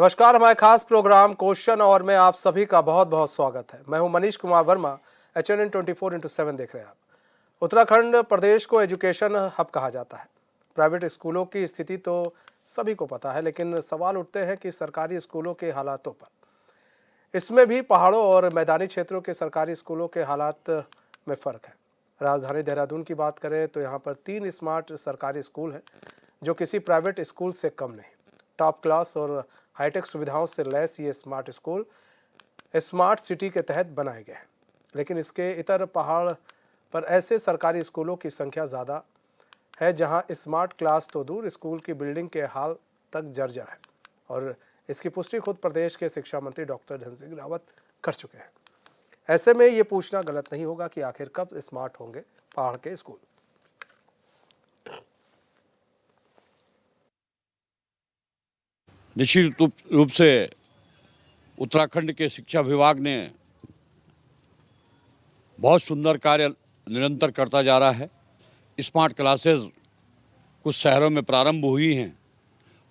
नमस्कार, हमारे खास प्रोग्राम क्वेश्चन और में आप सभी का बहुत बहुत स्वागत है। मैं हूं मनीष कुमार वर्मा। HNN 24x7 देख रहे हैं आप। उत्तराखंड प्रदेश को एजुकेशन हब कहा जाता है। प्राइवेट स्कूलों की स्थिति तो सभी को पता है, लेकिन सवाल उठते हैं कि सरकारी स्कूलों के हालातों पर। इसमें भी पहाड़ों और मैदानी क्षेत्रों के सरकारी स्कूलों के हालात में फ़र्क है। राजधानी देहरादून की बात करें तो यहाँ पर 3 स्मार्ट सरकारी स्कूल हैं, जो किसी प्राइवेट स्कूल से कम नहीं। टॉप क्लास और हाईटेक सुविधाओं से लैस ये स्मार्ट स्कूल स्मार्ट सिटी के तहत बनाए गए हैं। लेकिन इसके इतर पहाड़ पर ऐसे सरकारी स्कूलों की संख्या ज़्यादा है जहां स्मार्ट क्लास तो दूर, स्कूल की बिल्डिंग के हाल तक जर्जर है। और इसकी पुष्टि खुद प्रदेश के शिक्षा मंत्री डॉक्टर धन सिंह रावत कर चुके हैं। ऐसे में ये पूछना गलत नहीं होगा कि आखिर कब स्मार्ट होंगे पहाड़ के स्कूल। निश्चित रूप से उत्तराखंड के शिक्षा विभाग ने बहुत सुंदर कार्य निरंतर करता जा रहा है। स्मार्ट क्लासेस कुछ शहरों में प्रारंभ हुई हैं।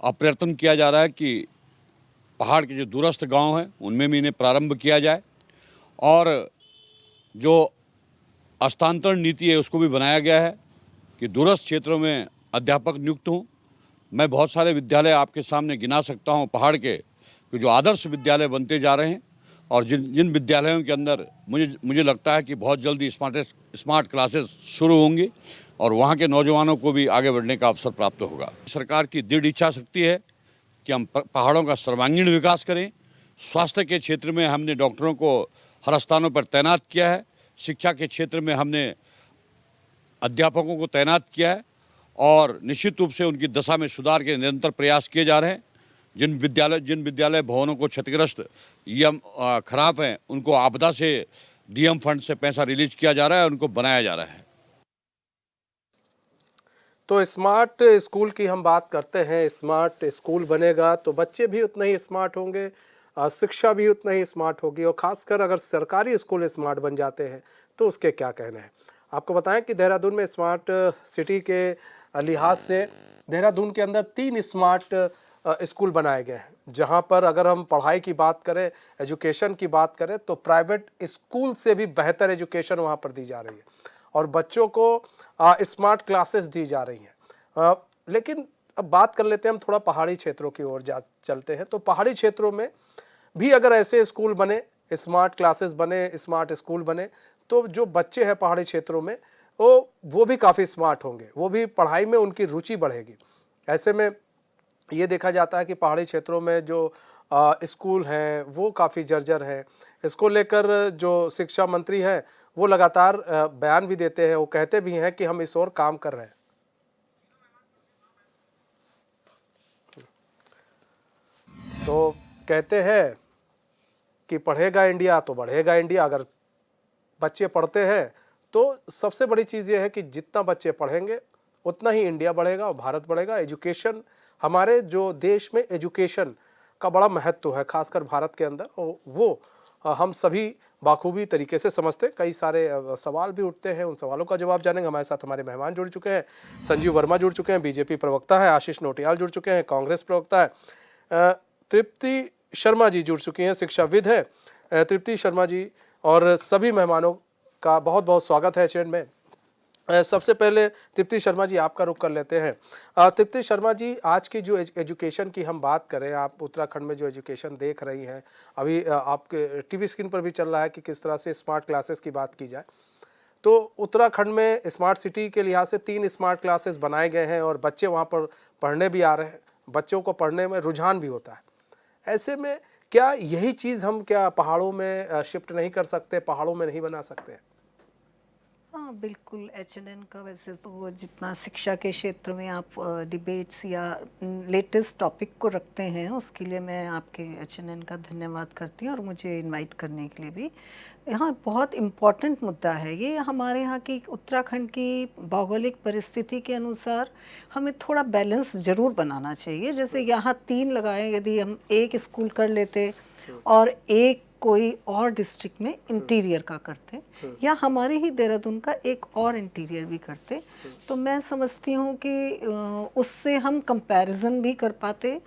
अब प्रयत्न किया जा रहा है कि पहाड़ के जो दूरस्थ गांव हैं उनमें भी इन्हें प्रारंभ किया जाए और जो हस्तांतरण नीति है उसको भी बनाया गया है कि दूरस्थ क्षेत्रों में अध्यापक नियुक्त हों। मैं बहुत सारे विद्यालय आपके सामने गिना सकता हूं पहाड़ के कि जो आदर्श विद्यालय बनते जा रहे हैं और जिन विद्यालयों के अंदर मुझे लगता है कि बहुत जल्दी स्मार्ट क्लासेस शुरू होंगी और वहां के नौजवानों को भी आगे बढ़ने का अवसर प्राप्त होगा। सरकार की दृढ़ इच्छा शक्ति है कि हम पहाड़ों का सर्वांगीण विकास करें। स्वास्थ्य के क्षेत्र में हमने डॉक्टरों को हर स्थानों पर तैनात किया है। शिक्षा के क्षेत्र में हमने अध्यापकों को तैनात किया है और निश्चित रूप से उनकी दशा में सुधार के निरंतर प्रयास किए जा रहे हैं। जिन विद्यालय भवनों को क्षतिग्रस्त या खराब हैं उनको आपदा से डीएम फंड से पैसा रिलीज किया जा रहा है, उनको बनाया जा रहा है। तो स्मार्ट स्कूल की हम बात करते हैं। स्मार्ट स्कूल बनेगा तो बच्चे भी उतने ही स्मार्ट होंगे, शिक्षा भी उतना ही स्मार्ट होगी। और ख़ासकर अगर सरकारी स्कूल स्मार्ट बन जाते हैं तो उसके क्या कहने हैं। आपको बताएं कि देहरादून में स्मार्ट सिटी के लिहाज से देहरादून के अंदर 3 स्मार्ट स्कूल बनाए गए हैं, जहां पर अगर हम पढ़ाई की बात करें, एजुकेशन की बात करें, तो प्राइवेट स्कूल से भी बेहतर एजुकेशन वहां पर दी जा रही है और बच्चों को स्मार्ट क्लासेस दी जा रही हैं। लेकिन अब बात कर लेते हैं हम थोड़ा पहाड़ी क्षेत्रों की ओर चलते हैं। तो पहाड़ी क्षेत्रों में भी अगर ऐसे स्कूल बने, स्मार्ट क्लासेस बने, स्मार्ट स्कूल बने, तो जो बच्चे हैं पहाड़ी क्षेत्रों में वो भी काफ़ी स्मार्ट होंगे, वो भी पढ़ाई में उनकी रुचि बढ़ेगी। ऐसे में ये देखा जाता है कि पहाड़ी क्षेत्रों में जो स्कूल हैं वो काफ़ी जर्जर हैं। इसको लेकर जो शिक्षा मंत्री हैं वो लगातार बयान भी देते हैं। वो कहते भी हैं कि हम इस ओर काम कर रहे हैं। तो कहते हैं कि पढ़ेगा इंडिया तो बढ़ेगा इंडिया। अगर बच्चे पढ़ते हैं तो सबसे बड़ी चीज़ ये है कि जितना बच्चे पढ़ेंगे उतना ही इंडिया बढ़ेगा और भारत बढ़ेगा। एजुकेशन, हमारे जो देश में एजुकेशन का बड़ा महत्व है, खासकर भारत के अंदर, और वो हम सभी बाखूबी तरीके से समझते। कई सारे सवाल भी उठते हैं, उन सवालों का जवाब जानेंगे। हमारे साथ हमारे मेहमान जुड़ चुके हैं। संजीव वर्मा जुड़ चुके हैं, बीजेपी प्रवक्ता है। आशीष नोटियाल जुड़ चुके हैं, कांग्रेस प्रवक्ता है। तृप्ति शर्मा जी जुड़ चुकी हैं, शिक्षाविद है। तृप्ति शर्मा जी और सभी मेहमानों का बहुत बहुत स्वागत है चैनल में। सबसे पहले तृप्ति शर्मा जी आपका रुख कर लेते हैं। तृप्ति शर्मा जी, आज की जो एजुकेशन की हम बात करें, आप उत्तराखंड में जो एजुकेशन देख रही हैं, अभी आपके टीवी स्क्रीन पर भी चल रहा है कि किस तरह से स्मार्ट क्लासेस की बात की जाए। तो उत्तराखंड में स्मार्ट सिटी के लिहाज से 3 स्मार्ट क्लासेस बनाए गए हैं और बच्चे वहाँ पर पढ़ने भी आ रहे हैं, बच्चों को पढ़ने में रुझान भी होता है। ऐसे में क्या यही चीज़ हम क्या पहाड़ों में शिफ्ट नहीं कर सकते, पहाड़ों में नहीं बना सकते? हाँ बिल्कुल। एचएनएन का वैसे तो वो जितना शिक्षा के क्षेत्र में आप डिबेट्स या लेटेस्ट टॉपिक को रखते हैं, उसके लिए मैं आपके एचएनएन का धन्यवाद करती हूँ और मुझे इनवाइट करने के लिए भी। यहाँ बहुत इम्पॉर्टेंट मुद्दा है ये। हमारे यहाँ की उत्तराखंड की भौगोलिक परिस्थिति के अनुसार हमें थोड़ा बैलेंस ज़रूर बनाना चाहिए। जैसे यहाँ 3 लगाए, यदि हम एक स्कूल कर लेते और एक कोई और डिस्ट्रिक्ट में इंटीरियर का करते, या हमारे ही देहरादून का एक और इंटीरियर भी करते, तो मैं समझती हूँ कि उससे हम कंपैरिजन भी कर पाते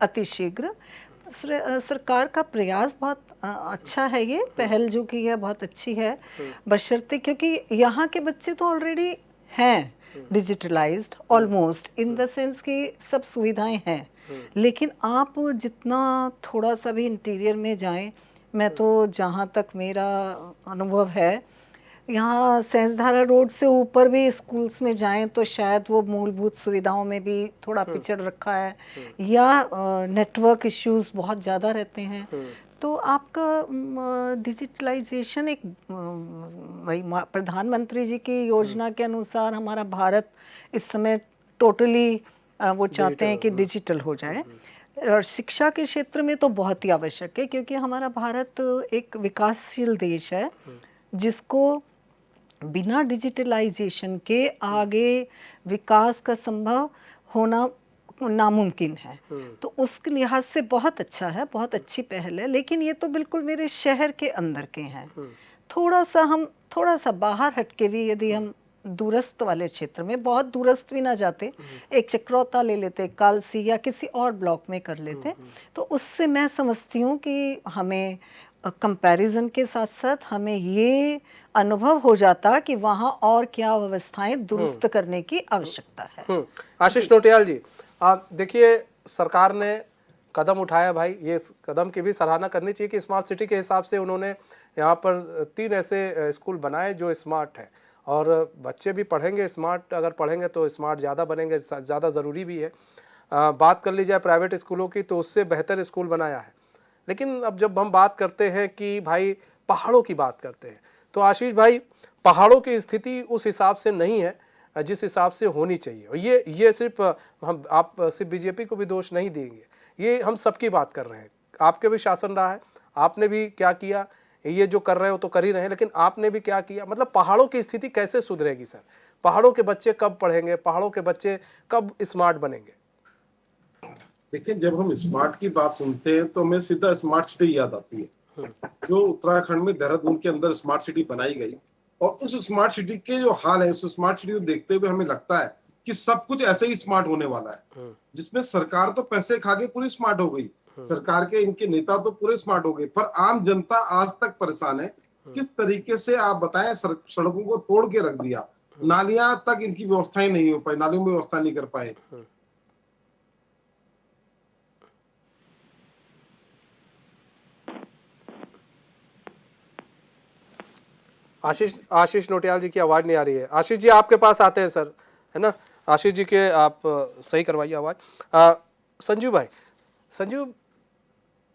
अतिशीघ्र। सरकार का प्रयास बहुत अच्छा है, ये पहल जो की है बहुत अच्छी है, बशर्ते क्योंकि यहाँ के बच्चे तो ऑलरेडी हैं digitalised almost, in the sense कि सब सुविधाएं हैं, लेकिन आप जितना थोड़ा सा भी इंटीरियर में जाएं, मैं तो जहाँ तक मेरा अनुभव है, यहाँ सहस्त्रधारा रोड से ऊपर भी स्कूल्स में जाएं तो शायद वो मूलभूत सुविधाओं में भी थोड़ा पिछड़ रखा है, या नेटवर्क इश्यूज बहुत ज़्यादा रहते हैं। तो आपका डिजिटलाइजेशन एक वही प्रधानमंत्री जी की योजना के अनुसार हमारा भारत इस समय टोटली वो चाहते हैं कि डिजिटल हो जाए, और शिक्षा के क्षेत्र में तो बहुत ही आवश्यक है, क्योंकि हमारा भारत एक विकासशील देश है जिसको बिना डिजिटलाइजेशन के आगे विकास का संभव होना नामुमकिन है। तो उस लिहाज से बहुत अच्छा है, बहुत अच्छी पहल है, लेकिन ये तो बिल्कुल मेरे शहर के अंदर के हैं। थोड़ा सा बाहर हटके भी यदि हम दूरस्थ वाले क्षेत्र में, बहुत दूरस्थ भी ना जाते, एक चक्रौता ले लेते, कालसी या किसी और ब्लॉक में कर लेते, तो उससे मैं समझती हूँ कि हमें कंपैरिजन के साथ साथ हमें ये अनुभव हो जाता कि वहाँ और क्या व्यवस्थाएं दुरुस्त करने की आवश्यकता है। आशीष नोटियाल जी, आप देखिए सरकार ने कदम उठाया भाई, ये कदम की भी सराहना करनी चाहिए कि स्मार्ट सिटी के हिसाब से उन्होंने यहाँ पर 3 ऐसे स्कूल बनाए जो स्मार्ट है, और बच्चे भी पढ़ेंगे स्मार्ट, अगर पढ़ेंगे तो स्मार्ट ज़्यादा बनेंगे, ज़्यादा ज़रूरी भी है। बात कर ली जाए प्राइवेट स्कूलों की तो उससे बेहतर स्कूल बनाया है। लेकिन अब जब हम बात करते हैं कि भाई पहाड़ों की बात करते हैं, तो आशीष भाई पहाड़ों की स्थिति उस हिसाब से नहीं है जिस हिसाब से होनी चाहिए। और ये सिर्फ हम आप सिर्फ बीजेपी को भी दोष नहीं देंगे, ये हम सबकी बात कर रहे हैं। आपके भी शासन रहा है, आपने भी क्या किया, ये जो कर रहे हो तो कर ही रहे हैं, लेकिन आपने भी क्या किया, मतलब पहाड़ों की स्थिति कैसे सुधरेगी सर? पहाड़ों के बच्चे कब पढ़ेंगे, पहाड़ों के बच्चे कब स्मार्ट बनेंगे? देखिए, जब हम स्मार्ट की बात सुनते हैं तो हमें सीधा स्मार्ट सिटी याद आती है, जो उत्तराखंड में देहरादून के अंदर स्मार्ट सिटी बनाई गई। और उस स्मार्ट सिटी के जो हाल है, उस स्मार्ट सिटी को देखते हुए हमें लगता है कि सब कुछ ऐसे ही स्मार्ट होने वाला है, जिसमें सरकार तो पैसे खा के पूरी स्मार्ट हो गई, सरकार के इनके नेता तो पूरे स्मार्ट हो गए, पर आम जनता आज तक परेशान है। किस तरीके से आप बताएं, सड़कों को तोड़ के रख दिया, नालियां तक इनकी व्यवस्थाएं नहीं हो पाई, नालियों में व्यवस्था नहीं कर पाए। आशीष नोटियाल जी की आवाज़ नहीं आ रही है। आशीष जी आपके पास आते हैं सर, है ना? आशीष जी के आप सही करवाइए आवाज़। संजीव भाई, संजीव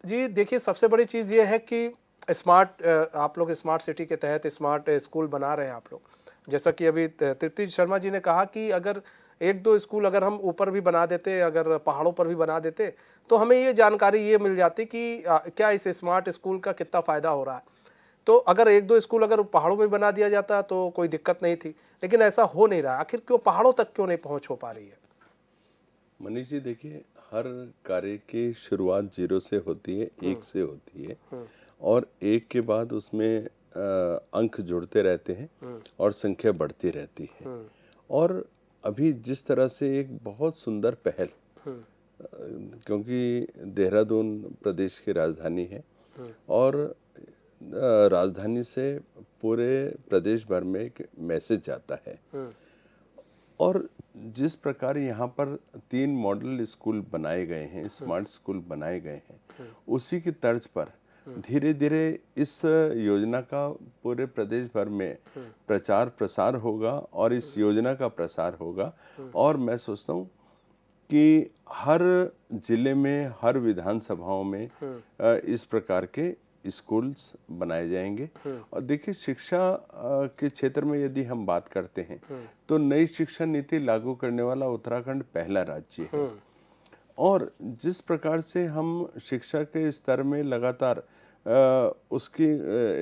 जी देखिए, सबसे बड़ी चीज़ ये है कि स्मार्ट आप लोग स्मार्ट सिटी के तहत स्मार्ट स्कूल बना रहे हैं आप लोग। जैसा कि अभी तृप्ति शर्मा जी ने कहा कि अगर 1-2 स्कूल अगर हम ऊपर भी बना देते, अगर पहाड़ों पर भी बना देते, तो हमें ये जानकारी ये मिल जाती कि क्या इस स्मार्ट स्कूल का कितना फ़ायदा हो रहा है। तो अगर 1-2 स्कूल अगर पहाड़ों में बना दिया जाता तो कोई दिक्कत नहीं थी, लेकिन ऐसा हो नहीं रहा। आखिर क्यों पहाड़ों तक क्यों नहीं पहुंच हो पा रही है? मनीष जी देखिए, हर कार्य की शुरुआत 0 से होती है, 1 से होती है, और 1 के बाद उसमें अंक जुड़ते रहते हैं और संख्या बढ़ती रहती है। और अभी जिस तरह से एक बहुत सुंदर पहल, क्योंकि देहरादून प्रदेश की राजधानी है और राजधानी से पूरे प्रदेश भर में एक मैसेज जाता है, और जिस प्रकार यहाँ पर 3 मॉडल स्कूल बनाए गए हैं, स्मार्ट स्कूल बनाए गए हैं, उसी की तर्ज पर धीरे धीरे इस योजना का पूरे प्रदेश भर में प्रचार प्रसार होगा और इस योजना का प्रसार होगा। और मैं सोचता हूँ कि हर जिले में, हर विधानसभाओं में इस प्रकार के स्कूल्स बनाए जाएंगे। और देखिए, शिक्षा के क्षेत्र में यदि हम बात करते हैं तो नई शिक्षा नीति लागू करने वाला उत्तराखंड पहला राज्य है। और जिस प्रकार से हम शिक्षा के स्तर में लगातार उसकी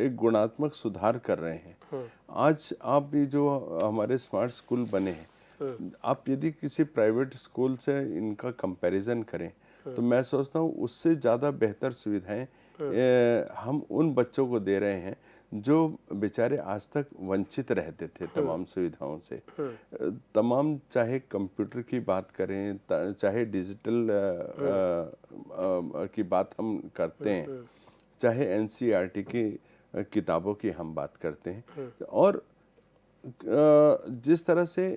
एक गुणात्मक सुधार कर रहे हैं। आज आप ये जो हमारे स्मार्ट स्कूल बने हैं, आप यदि किसी प्राइवेट स्कूल से इनका कंपैरिजन करें तो मैं सोचता हूँ उससे ज़्यादा बेहतर सुविधाएं हम उन बच्चों को दे रहे हैं जो बेचारे आज तक वंचित रहते थे तमाम सुविधाओं से। तमाम, चाहे कंप्यूटर की बात करें, चाहे डिजिटल की बात हम करते हैं, चाहे एनसीईआरटी की किताबों की हम बात करते हैं, और जिस तरह से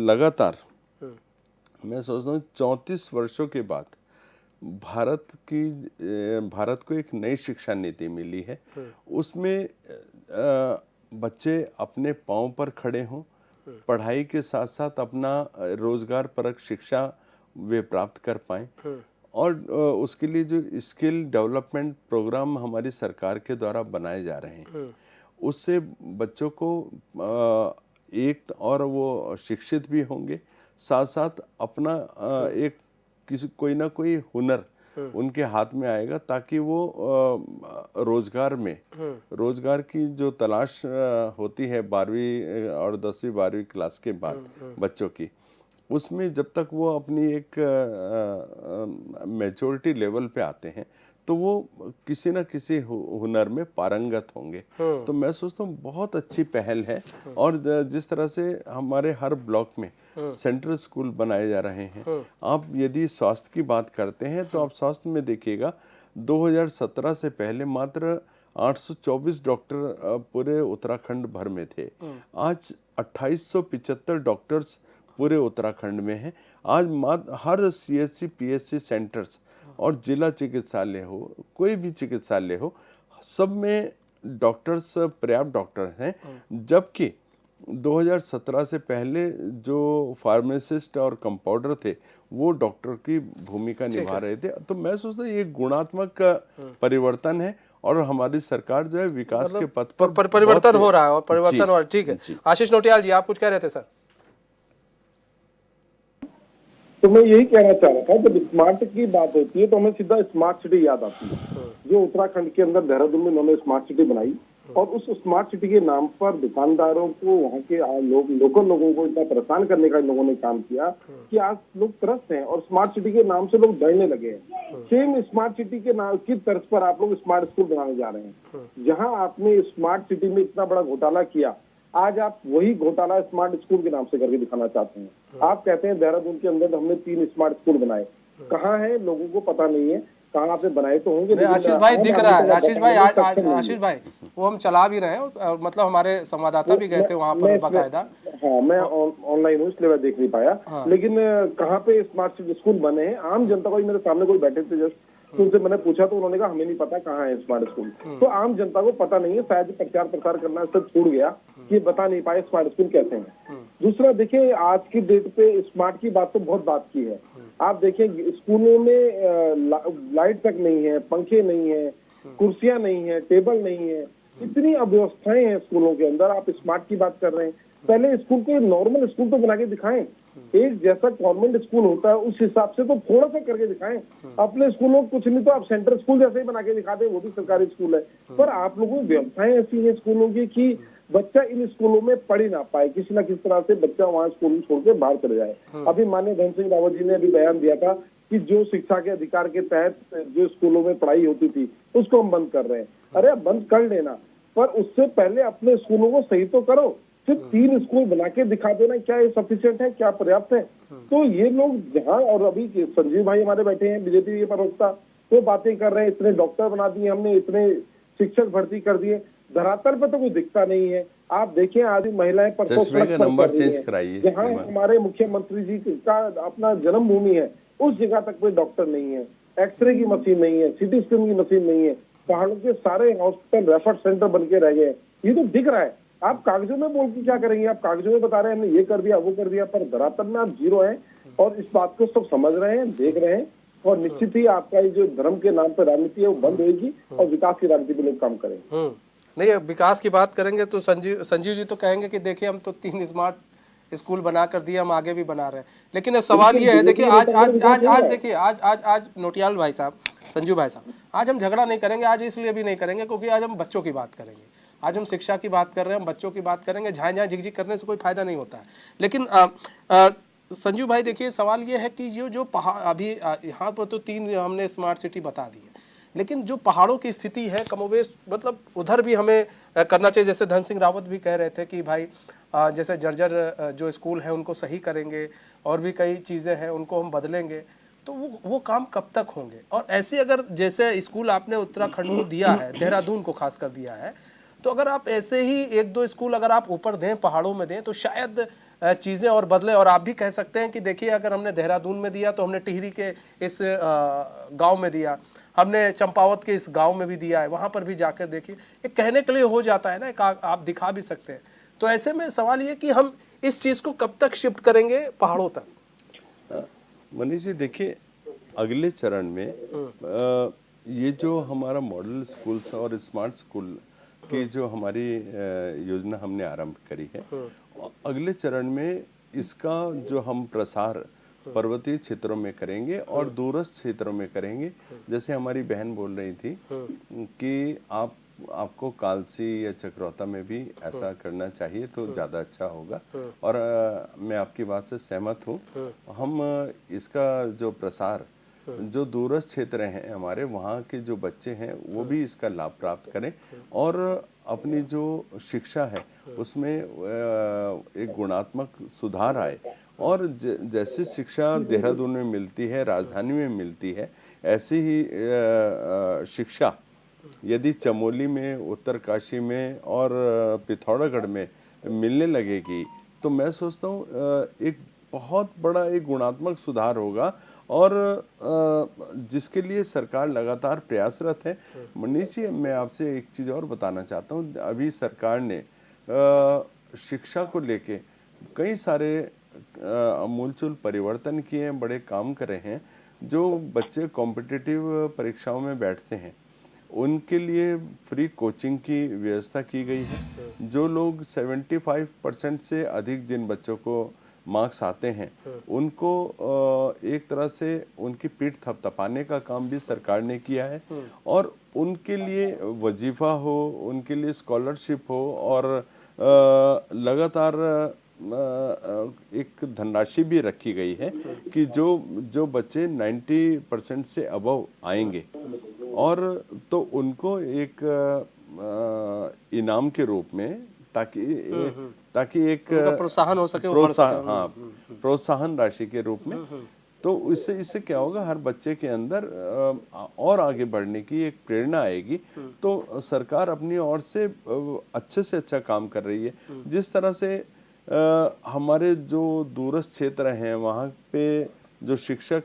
लगातार मैं सोचता हूँ 34 वर्षों के बाद भारत को एक नई शिक्षा नीति मिली है। उसमें बच्चे अपने पांव पर खड़े हों, पढ़ाई के साथ साथ अपना रोजगार परक शिक्षा वे प्राप्त कर पाएं, और उसके लिए जो स्किल डेवलपमेंट प्रोग्राम हमारी सरकार के द्वारा बनाए जा रहे हैं, उससे बच्चों को एक और वो शिक्षित भी होंगे, साथ साथ अपना एक कोई ना कोई हुनर उनके हाथ में आएगा, ताकि वो रोजगार की जो तलाश होती है 12वीं और 10वीं 12वीं क्लास के बाद बच्चों की, उसमें जब तक वो अपनी एक मैच्योरिटी लेवल पे आते हैं तो वो किसी न किसी हुनर में पारंगत होंगे। तो मैं सोचता हूँ बहुत अच्छी पहल है। और जिस तरह से हमारे हर ब्लॉक में सेंट्रल स्कूल बनाए जा रहे हैं, आप यदि स्वास्थ्य की बात करते हैं तो आप स्वास्थ्य में देखिएगा 2017 से पहले मात्र 824 डॉक्टर पूरे उत्तराखंड भर में थे। आज 2875 डॉक्टर्स पूरे उत्तराखंड में हैं। आज हर सीएचसी पीएचसी सेंटर्स और जिला चिकित्सालय हो, कोई भी चिकित्सालय हो, सब में डॉक्टर्स, पर्याप्त डॉक्टर हैं। जबकि 2017 से पहले जो फार्मासिस्ट और कंपाउंडर थे वो डॉक्टर की भूमिका निभा रहे थे। तो मैं सोचता हूँ ये गुणात्मक परिवर्तन है, और हमारी सरकार जो है विकास के पथ पर परिवर्तन हो रहा है, और परिवर्तन हो। ठीक है, आशीष नोटियाल जी, आप कुछ कह रहे थे सर? तो मैं यही कहना चाह रहा था, जब स्मार्ट की बात होती है तो हमें सीधा स्मार्ट सिटी याद आती है, जो उत्तराखंड के अंदर देहरादून में उन्होंने स्मार्ट सिटी बनाई। और उस स्मार्ट सिटी के नाम पर दुकानदारों को, वहाँ के लोकल लोगों को इतना परेशान करने का इन लोगों ने काम किया कि आज लोग त्रस्त हैं, और स्मार्ट सिटी के नाम से लोग डरने लगे हैं। सेम स्मार्ट सिटी के नाम की तर्ज पर आप लोग स्मार्ट स्कूल बनाने जा रहे हैं। जहाँ आपने स्मार्ट सिटी में इतना बड़ा घोटाला किया, आज आप वही घोटाला स्मार्ट स्कूल के नाम से करके दिखाना चाहते हैं। आप कहते हैं देहरादून के अंदर हमने 3 स्मार्ट स्कूल बनाए, कहाँ है लोगों को पता नहीं है, कहाँ आपने बनाए तो होंगे। आशीष भाई दिख रहा है, आशीष भाई आशीष भाई वो हम चला भी रहे हैं, मतलब हमारे संवाददाता भी गए थे वहाँ पर बाकायदा। हाँ, मैं ऑनलाइन हूँ इसलिए मैं देख नहीं पाया। लेकिन कहाँ पे स्मार्ट स्कूल बने हैं, आम जनता को, मेरे सामने कोई बैठे थे जस्ट, तो उनसे मैंने पूछा तो उन्होंने कहा हमें नहीं पता कहाँ है स्मार्ट स्कूल। तो आम जनता को पता नहीं है, शायद प्रचार प्रसार करना सब छूट गया कि बता नहीं पाए स्मार्ट स्कूल कैसे हैं। दूसरा देखिए, आज की डेट पे स्मार्ट की बात तो बहुत बात की है। आप देखें स्कूलों में लाइट तक नहीं है, पंखे नहीं है, कुर्सियां नहीं है, टेबल नहीं है, इतनी अव्यवस्थाएं हैं स्कूलों के अंदर। आप स्मार्ट की बात कर रहे हैं, पहले स्कूल को नॉर्मल स्कूल तो बना के दिखाएं, एक जैसा गवर्नमेंट स्कूल होता है उस हिसाब से तो थोड़ा सा करके दिखाएं। अपने स्कूलों को कुछ नहीं तो आप सेंट्रल स्कूल जैसे ही बना के दिखा दें, वो भी सरकारी स्कूल है। पर आप लोगों की व्यवस्थाएं ऐसी हैं स्कूलों की कि बच्चा इन स्कूलों में पढ़ ही ना पाए, किसी न किसी तरह से बच्चा वहाँ स्कूल छोड़ के बाहर चले जाए। अभी माननीय धन सिंह रावत जी ने अभी बयान दिया था कि जो शिक्षा के अधिकार के तहत जो स्कूलों में पढ़ाई होती थी उसको हम बंद कर रहे हैं। अरे बंद कर लेना, पर उससे पहले अपने स्कूलों को सही तो करो। सिर्फ 3 स्कूल बना के दिखा देना, क्या ये सफिशिएंट है, क्या पर्याप्त है? तो ये लोग जहाँ, और अभी संजीव भाई हमारे बैठे हैं बीजेपी के प्रवक्ता, वो बातें कर रहे हैं, इतने डॉक्टर बना दिए हमने, इतने शिक्षक भर्ती कर दिए, धरातल पे तो कोई दिखता नहीं है। आप देखिए आज महिलाएं नंबर चेंज कराइए, जहाँ हमारे मुख्यमंत्री जी का अपना जन्मभूमि है उस जगह तक कोई डॉक्टर नहीं है, एक्सरे की मशीन नहीं है, सिटी स्कैन की मशीन नहीं है, पहाड़ों के सारे हॉस्पिटल रेफर सेंटर बन के रह गए। ये तो दिख रहा है। आप कागजों में बोल के क्या करेंगे? आप कागजों में बता रहे हैं हमने ये कर दिया वो कर दिया, पर धरातल में आप जीरो हैं। और इस बात को सब समझ रहे हैं, देख रहे हैं, और निश्चित ही आपका ये जो धर्म के नाम पर राजनीति है वो बंद होगी और विकास की राजनीति में लोग काम करेंगे। नहीं, विकास की बात करेंगे तो संजीव जी तो कहेंगे कि देखिए हम तो 3 स्मार्ट स्कूल बना कर दिए, हम आगे भी बना रहे हैं। लेकिन सवाल ये है, देखिए आज देखिए आज नोटियाल भाई साहब, संजीव भाई साहब, आज हम झगड़ा नहीं करेंगे। आज इसलिए भी नहीं करेंगे क्योंकि आज हम बच्चों की बात करेंगे, आज हम शिक्षा की बात कर रहे हैं, हम बच्चों की बात करेंगे। झाएं झाएं झिकझिक करने से कोई फायदा नहीं होता है। लेकिन संजू भाई देखिए, सवाल ये है कि जो जो पहाड़ अभी यहाँ पर तो 3 हमने स्मार्ट सिटी बता दी है, लेकिन जो पहाड़ों की स्थिति है कमोबेश मतलब उधर भी हमें करना चाहिए। जैसे धन सिंह रावत भी कह रहे थे कि भाई जैसे जर्जर जो स्कूल है उनको सही करेंगे और भी कई चीज़ें हैं उनको हम बदलेंगे, तो वो काम कब तक होंगे? और ऐसे अगर जैसे स्कूल आपने उत्तराखंड को दिया है, देहरादून को खास कर दिया है, तो अगर आप ऐसे ही 1-2 स्कूल अगर आप ऊपर दें, पहाड़ों में दें, तो शायद चीज़ें और बदलें। और आप भी कह सकते हैं कि देखिए अगर हमने देहरादून में दिया तो हमने टिहरी के इस गांव में दिया, हमने चंपावत के इस गांव में भी दिया है, वहाँ पर भी जाकर देखिए, एक कहने के लिए हो जाता है ना, एक आप दिखा भी सकते हैं। तो ऐसे में सवाल ये कि हम इस चीज़ को कब तक शिफ्ट करेंगे पहाड़ों तक? मनीष जी देखिए, अगले चरण में ये जो हमारा मॉडल स्कूल्स और स्मार्ट स्कूल की जो हमारी योजना हमने आरंभ करी है, अगले चरण में इसका जो हम प्रसार पर्वतीय क्षेत्रों में करेंगे और दूरस्थ क्षेत्रों में करेंगे। जैसे हमारी बहन बोल रही थी कि आपको कालसी या चक्रौता में भी ऐसा करना चाहिए तो ज़्यादा अच्छा होगा, और मैं आपकी बात से सहमत हूँ। हम इसका जो प्रसार जो दूरस्थ क्षेत्र हैं हमारे, वहाँ के जो बच्चे हैं वो भी इसका लाभ प्राप्त करें और अपनी जो शिक्षा है उसमें एक गुणात्मक सुधार आए। और जैसे शिक्षा देहरादून में मिलती है, राजधानी में मिलती है, ऐसी ही शिक्षा यदि चमोली में, उत्तरकाशी में और पिथौरागढ़ में मिलने लगेगी तो मैं सोचता हूँ एक बहुत बड़ा एक गुणात्मक सुधार होगा, और जिसके लिए सरकार लगातार प्रयासरत है। मनीष जी, मैं आपसे एक चीज़ और बताना चाहता हूँ। अभी सरकार ने शिक्षा को लेके कई सारे आमूलचूल परिवर्तन किए हैं, बड़े काम करे हैं। जो बच्चे कॉम्पिटिटिव परीक्षाओं में बैठते हैं उनके लिए फ्री कोचिंग की व्यवस्था की गई है। जो लोग 75% से अधिक जिन बच्चों को मार्क्स आते हैं उनको एक तरह से उनकी पीठ थपथपाने का काम भी सरकार ने किया है, और उनके लिए वजीफा हो, उनके लिए स्कॉलरशिप हो, और लगातार एक धनराशि भी रखी गई है कि जो बच्चे 90% से अबव आएंगे और तो उनको एक इनाम के रूप में, ताकि एक प्रोत्साहन हो सके, प्रोत्साहन राशि के रूप में। तो इससे क्या होगा, हर बच्चे के अंदर और आगे बढ़ने की एक प्रेरणा आएगी। तो सरकार अपनी ओर से अच्छे से अच्छा काम कर रही है। जिस तरह से हमारे जो दूरस्थ क्षेत्र हैं वहाँ पे जो शिक्षक,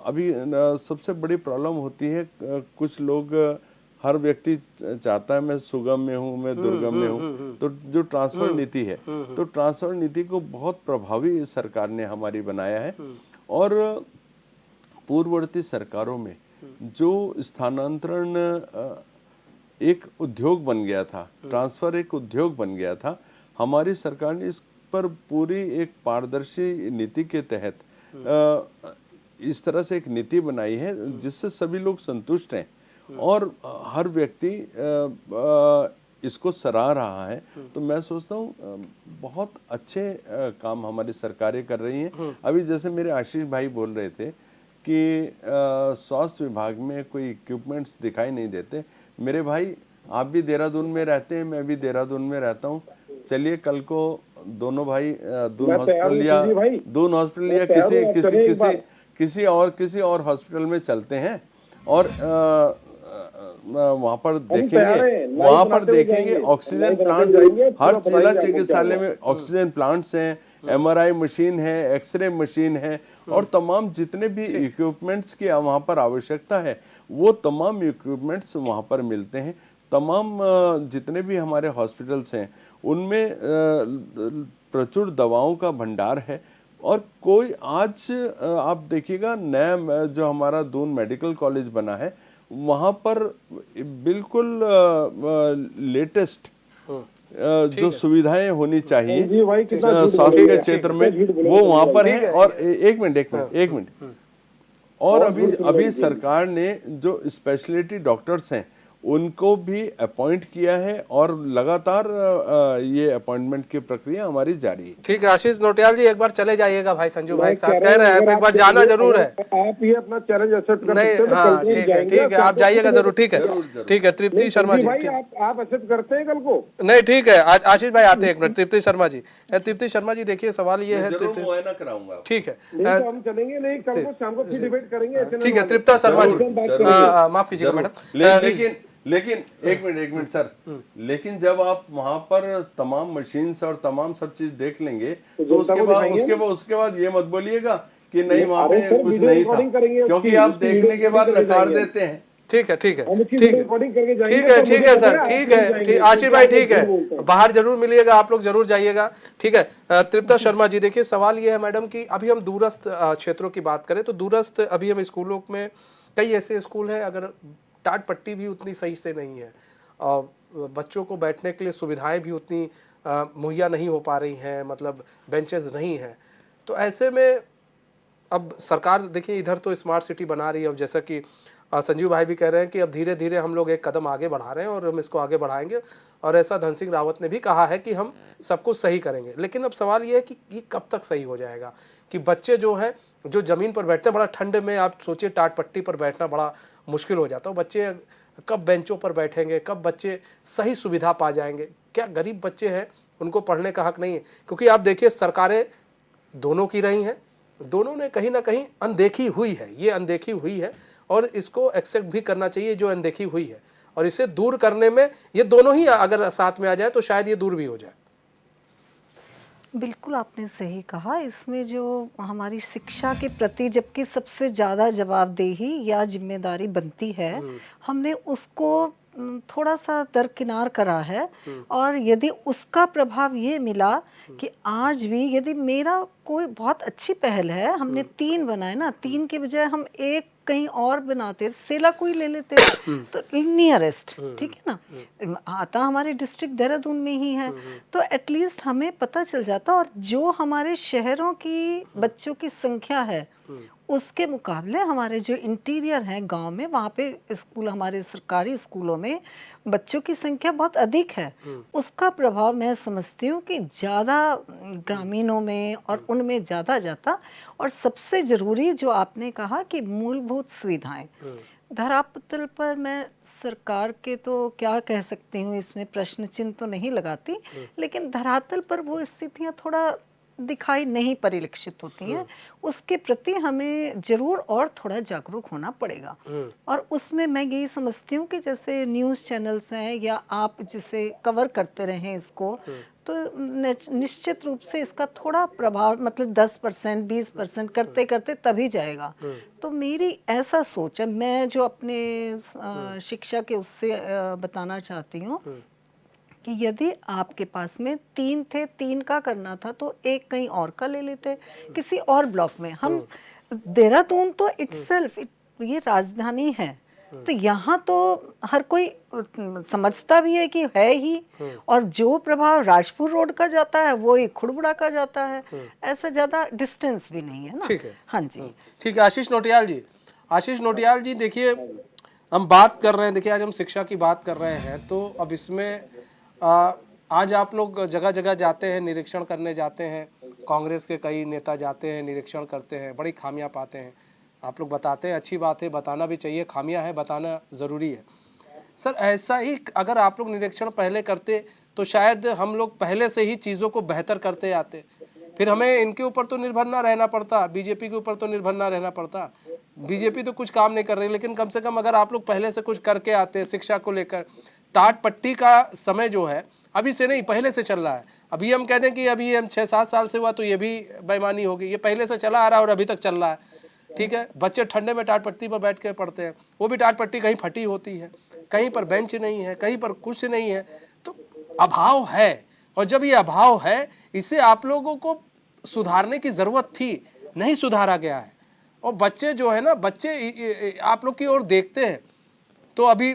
अभी सबसे बड़ी प्रॉब्लम होती है, कुछ लोग, हर व्यक्ति चाहता है मैं सुगम में हूँ, मैं दुर्गम में हूँ। तो जो ट्रांसफर नीति है, तो ट्रांसफर नीति को बहुत प्रभावी सरकार ने हमारी बनाया है। और पूर्ववर्ती सरकारों में जो स्थानांतरण एक उद्योग बन गया था, ट्रांसफर एक उद्योग बन गया था, हमारी सरकार ने इस पर पूरी एक पारदर्शी नीति के तहत इस तरह से एक नीति बनाई है जिससे सभी लोग संतुष्ट हैं और हर व्यक्ति इसको सराह रहा है। तो मैं सोचता हूँ बहुत अच्छे काम हमारी सरकारें कर रही हैं। अभी जैसे मेरे आशीष भाई बोल रहे थे कि स्वास्थ्य विभाग में कोई इक्विपमेंट्स दिखाई नहीं देते। मेरे भाई, आप भी देहरादून में रहते हैं, मैं भी देहरादून में रहता हूँ। चलिए कल को दोनों भाई दून हॉस्पिटल या किसी और हॉस्पिटल में चलते हैं और वहाँ पर देखेंगे ऑक्सीजन प्लांट्स, हर जिला चिकित्सालय में ऑक्सीजन प्लांट्स हैं, MRI मशीन है, एक्सरे मशीन है, और तमाम जितने भी इक्विपमेंट्स की वहाँ पर आवश्यकता है वो तमाम इक्विपमेंट्स वहाँ पर मिलते हैं। तमाम जितने भी हमारे हॉस्पिटल्स हैं उनमें प्रचुर दवाओं का भंडार है। और कोई आज आप देखिएगा, नया जो हमारा दून मेडिकल कॉलेज बना है वहाँ पर बिल्कुल लेटेस्ट जो सुविधाएं होनी चाहिए स्वास्थ्य के क्षेत्र में वो वहाँ पर है। और एक मिनट और अभी सरकार ने जो स्पेशलिटी डॉक्टर्स हैं उनको भी अपॉइंट किया है और लगातार ये अपॉइंटमेंट की प्रक्रिया हमारी जारी है। ठीक है आशीष नोटियाल जी, एक बार चले जाइएगा भाई संजू भाई मैं के साथ, कह कह रहा रहे हूं, हैं अगर एक आप बार जाना चलेंगे, जरूर है। अगर आप ये अपना चैलेंज एक्सेप्ट कर नहीं सकते हैं तो हाँ कल को ठीक हम है जाएंगे। ठीक है, आप जाइएगा जरूर। ठीक है जरूर, जरूर। ठीक है, तृप्ति शर्मा जी। भाई ठीक, आप एक्सेप्ट करते हैं कल को? नहीं ठीक है, आज आशीष भाई आते हैं, एक मिनट। तृप्ति शर्मा जी, तृप्ति शर्मा जी देखिए सवाल ये मैं है, जरूर मुआयना कराऊंगा आपको। ठीक है नहीं तो हम चलेंगे नहीं, कल को शाम को फिर डिबेट करेंगे। ठीक है तृप्ता शर्मा जी, जरूर, जरूर। माफ कीजिएगा जरूर। मैडम। लेकिन एक मिनट सर, लेकिन जब आप वहां पर तमाम मशीन्स और तमाम सब चीज देख लेंगे तो उसके बाद ये मत बोलिएगा कि नहीं वहां पे कुछ नहीं था, क्योंकि आप देखने के बाद नकार देते हैं। ठीक है ठीक है हम उसकी ठीक है रिकॉर्डिंग करके जाएंगे। ठीक है तो ठीक मुझे है पता सर, आप ठीक लोग है जाएंगे, ठीक, आशीष भाई ठीक झूठ बोलते है, हैं। बाहर जरूर मिलिएगा, आप लोग जरूर जाइएगा। ठीक है तृप्ता शर्मा जी, देखिए सवाल ये है मैडम कि अभी हम दूरस्थ क्षेत्रों की बात करें तो दूरस्थ अभी हम स्कूलों में कई ऐसे स्कूल हैं अगर टाट पट्टी भी उतनी सही से नहीं है और बच्चों को बैठने के लिए सुविधाएं भी उतनी मुहैया नहीं हो पा रही हैं, मतलब बेंचेस नहीं हैं, तो ऐसे में अब सरकार देखिए इधर तो स्मार्ट सिटी बना रही है, अब जैसा कि संजीव भाई भी कह रहे हैं कि अब धीरे धीरे हम लोग एक कदम आगे बढ़ा रहे हैं और हम इसको आगे बढ़ाएंगे, और ऐसा धन सिंह रावत ने भी कहा है कि हम सब कुछ सही करेंगे। लेकिन अब सवाल ये है कि ये कब तक सही हो जाएगा कि बच्चे जो हैं जो ज़मीन पर बैठते हैं, बड़ा ठंड में आप सोचिए टाट पट्टी पर बैठना बड़ा मुश्किल हो जाता है, बच्चे कब बेंचों पर बैठेंगे, कब बच्चे सही सुविधा पा जाएंगे? क्या गरीब बच्चे हैं उनको पढ़ने का हक नहीं है? क्योंकि आप देखिए सरकारें दोनों की रही हैं, दोनों ने कहीं ना कहीं अनदेखी हुई है, ये अनदेखी हुई है और इसको एक्सेप्ट भी करना चाहिए जो अनदेखी हुई है, और इसे दूर करने में ये दोनों ही अगर साथ में आ जाए तो शायद ये दूर भी हो जाए। बिल्कुल आपने सही कहा। इसमें जो हमारी शिक्षा के प्रति जबकि सबसे ज़्यादा जवाबदेही या जिम्मेदारी बनती है, हमने उसको थोड़ा सा दरकिनार करा है। और यदि उसका प्रभाव ये मिला कि आज भी यदि मेरा कोई बहुत अच्छी पहल है, हमने 3 बनाए ना, 3 के बजाय हम एक कहीं और बनाते, सेला कोई ले लेते तो नियरेस्ट, ठीक है ना, आता हमारे डिस्ट्रिक्ट देहरादून में ही है, तो एटलीस्ट हमें पता चल जाता। और जो हमारे शहरों की बच्चों की संख्या है उसके मुकाबले हमारे जो इंटीरियर हैं गांव में, वहाँ पे स्कूल, हमारे सरकारी स्कूलों में बच्चों की संख्या बहुत अधिक है। उसका प्रभाव मैं समझती हूँ कि ज़्यादा ग्रामीणों में और उनमें ज़्यादा जाता। और सबसे ज़रूरी जो आपने कहा कि मूलभूत सुविधाएं, धरातल पर मैं सरकार के तो क्या कह सकती हूँ, इसमें प्रश्न चिन्ह तो नहीं लगाती, लेकिन धरातल पर वो स्थितियाँ थोड़ा दिखाई नहीं परिलक्षित होती हैं। उसके प्रति हमें जरूर और थोड़ा जागरूक होना पड़ेगा। और उसमें मैं यही समझती हूँ कि जैसे न्यूज़ चैनल्स हैं या आप जिसे कवर करते रहें इसको, तो निश्चित रूप से इसका थोड़ा प्रभाव, मतलब 10% 20% करते करते तभी जाएगा। तो मेरी ऐसा सोच है, मैं जो अपने शिक्षा के उससे बताना चाहती हूँ कि यदि आपके पास में 3 थे, 3 का करना था तो एक कहीं और का ले लेते किसी और ब्लॉक में। हम देहरादून तो इटसेल्फ ये राजधानी है, तो यहाँ तो हर कोई समझता भी है कि है ही, और जो प्रभाव राजपुर रोड का जाता है वो ही खुड़बुड़ा का जाता है, ऐसा ज़्यादा डिस्टेंस भी नहीं है ना। ठीक है, हाँ जी ठीक है। आशीष नोटियाल जी, आशीष नोटियाल जी देखिए हम बात कर रहे हैं, देखिए आज हम शिक्षा की बात कर रहे हैं, तो अब इसमें आज आप लोग जगह जगह जाते हैं, निरीक्षण करने जाते हैं, कांग्रेस के कई नेता जाते हैं, निरीक्षण करते हैं, बड़ी खामियां पाते हैं, आप लोग बताते हैं, अच्छी बात है, बताना भी चाहिए, खामियां हैं बताना ज़रूरी है। सर ऐसा ही अगर आप लोग निरीक्षण पहले करते तो शायद हम लोग पहले से ही चीज़ों को बेहतर करते आते, फिर हमें इनके ऊपर तो निर्भर ना रहना पड़ता, बीजेपी के ऊपर तो निर्भर ना रहना पड़ता। बीजेपी तो कुछ काम नहीं कर रही, लेकिन कम से कम अगर आप लोग पहले से कुछ करके आते शिक्षा को लेकर। टाट पट्टी का समय जो है अभी से नहीं, पहले से चल रहा है। अभी हम कह दें कि अभी हम 6-7 साल से हुआ तो ये भी बेईमानी होगी, ये पहले से चला आ रहा है और अभी तक चल रहा है। ठीक है, बच्चे ठंडे में टाट पट्टी पर बैठ के पढ़ते हैं, वो भी टाट पट्टी कहीं फटी होती है, कहीं पर बेंच नहीं है, कहीं पर कुछ नहीं है, तो अभाव है। और जब ये अभाव है, इसे आप लोगों को सुधारने की ज़रूरत थी, नहीं सुधारा गया है। और बच्चे जो है ना, बच्चे आप लोग की ओर देखते हैं, तो अभी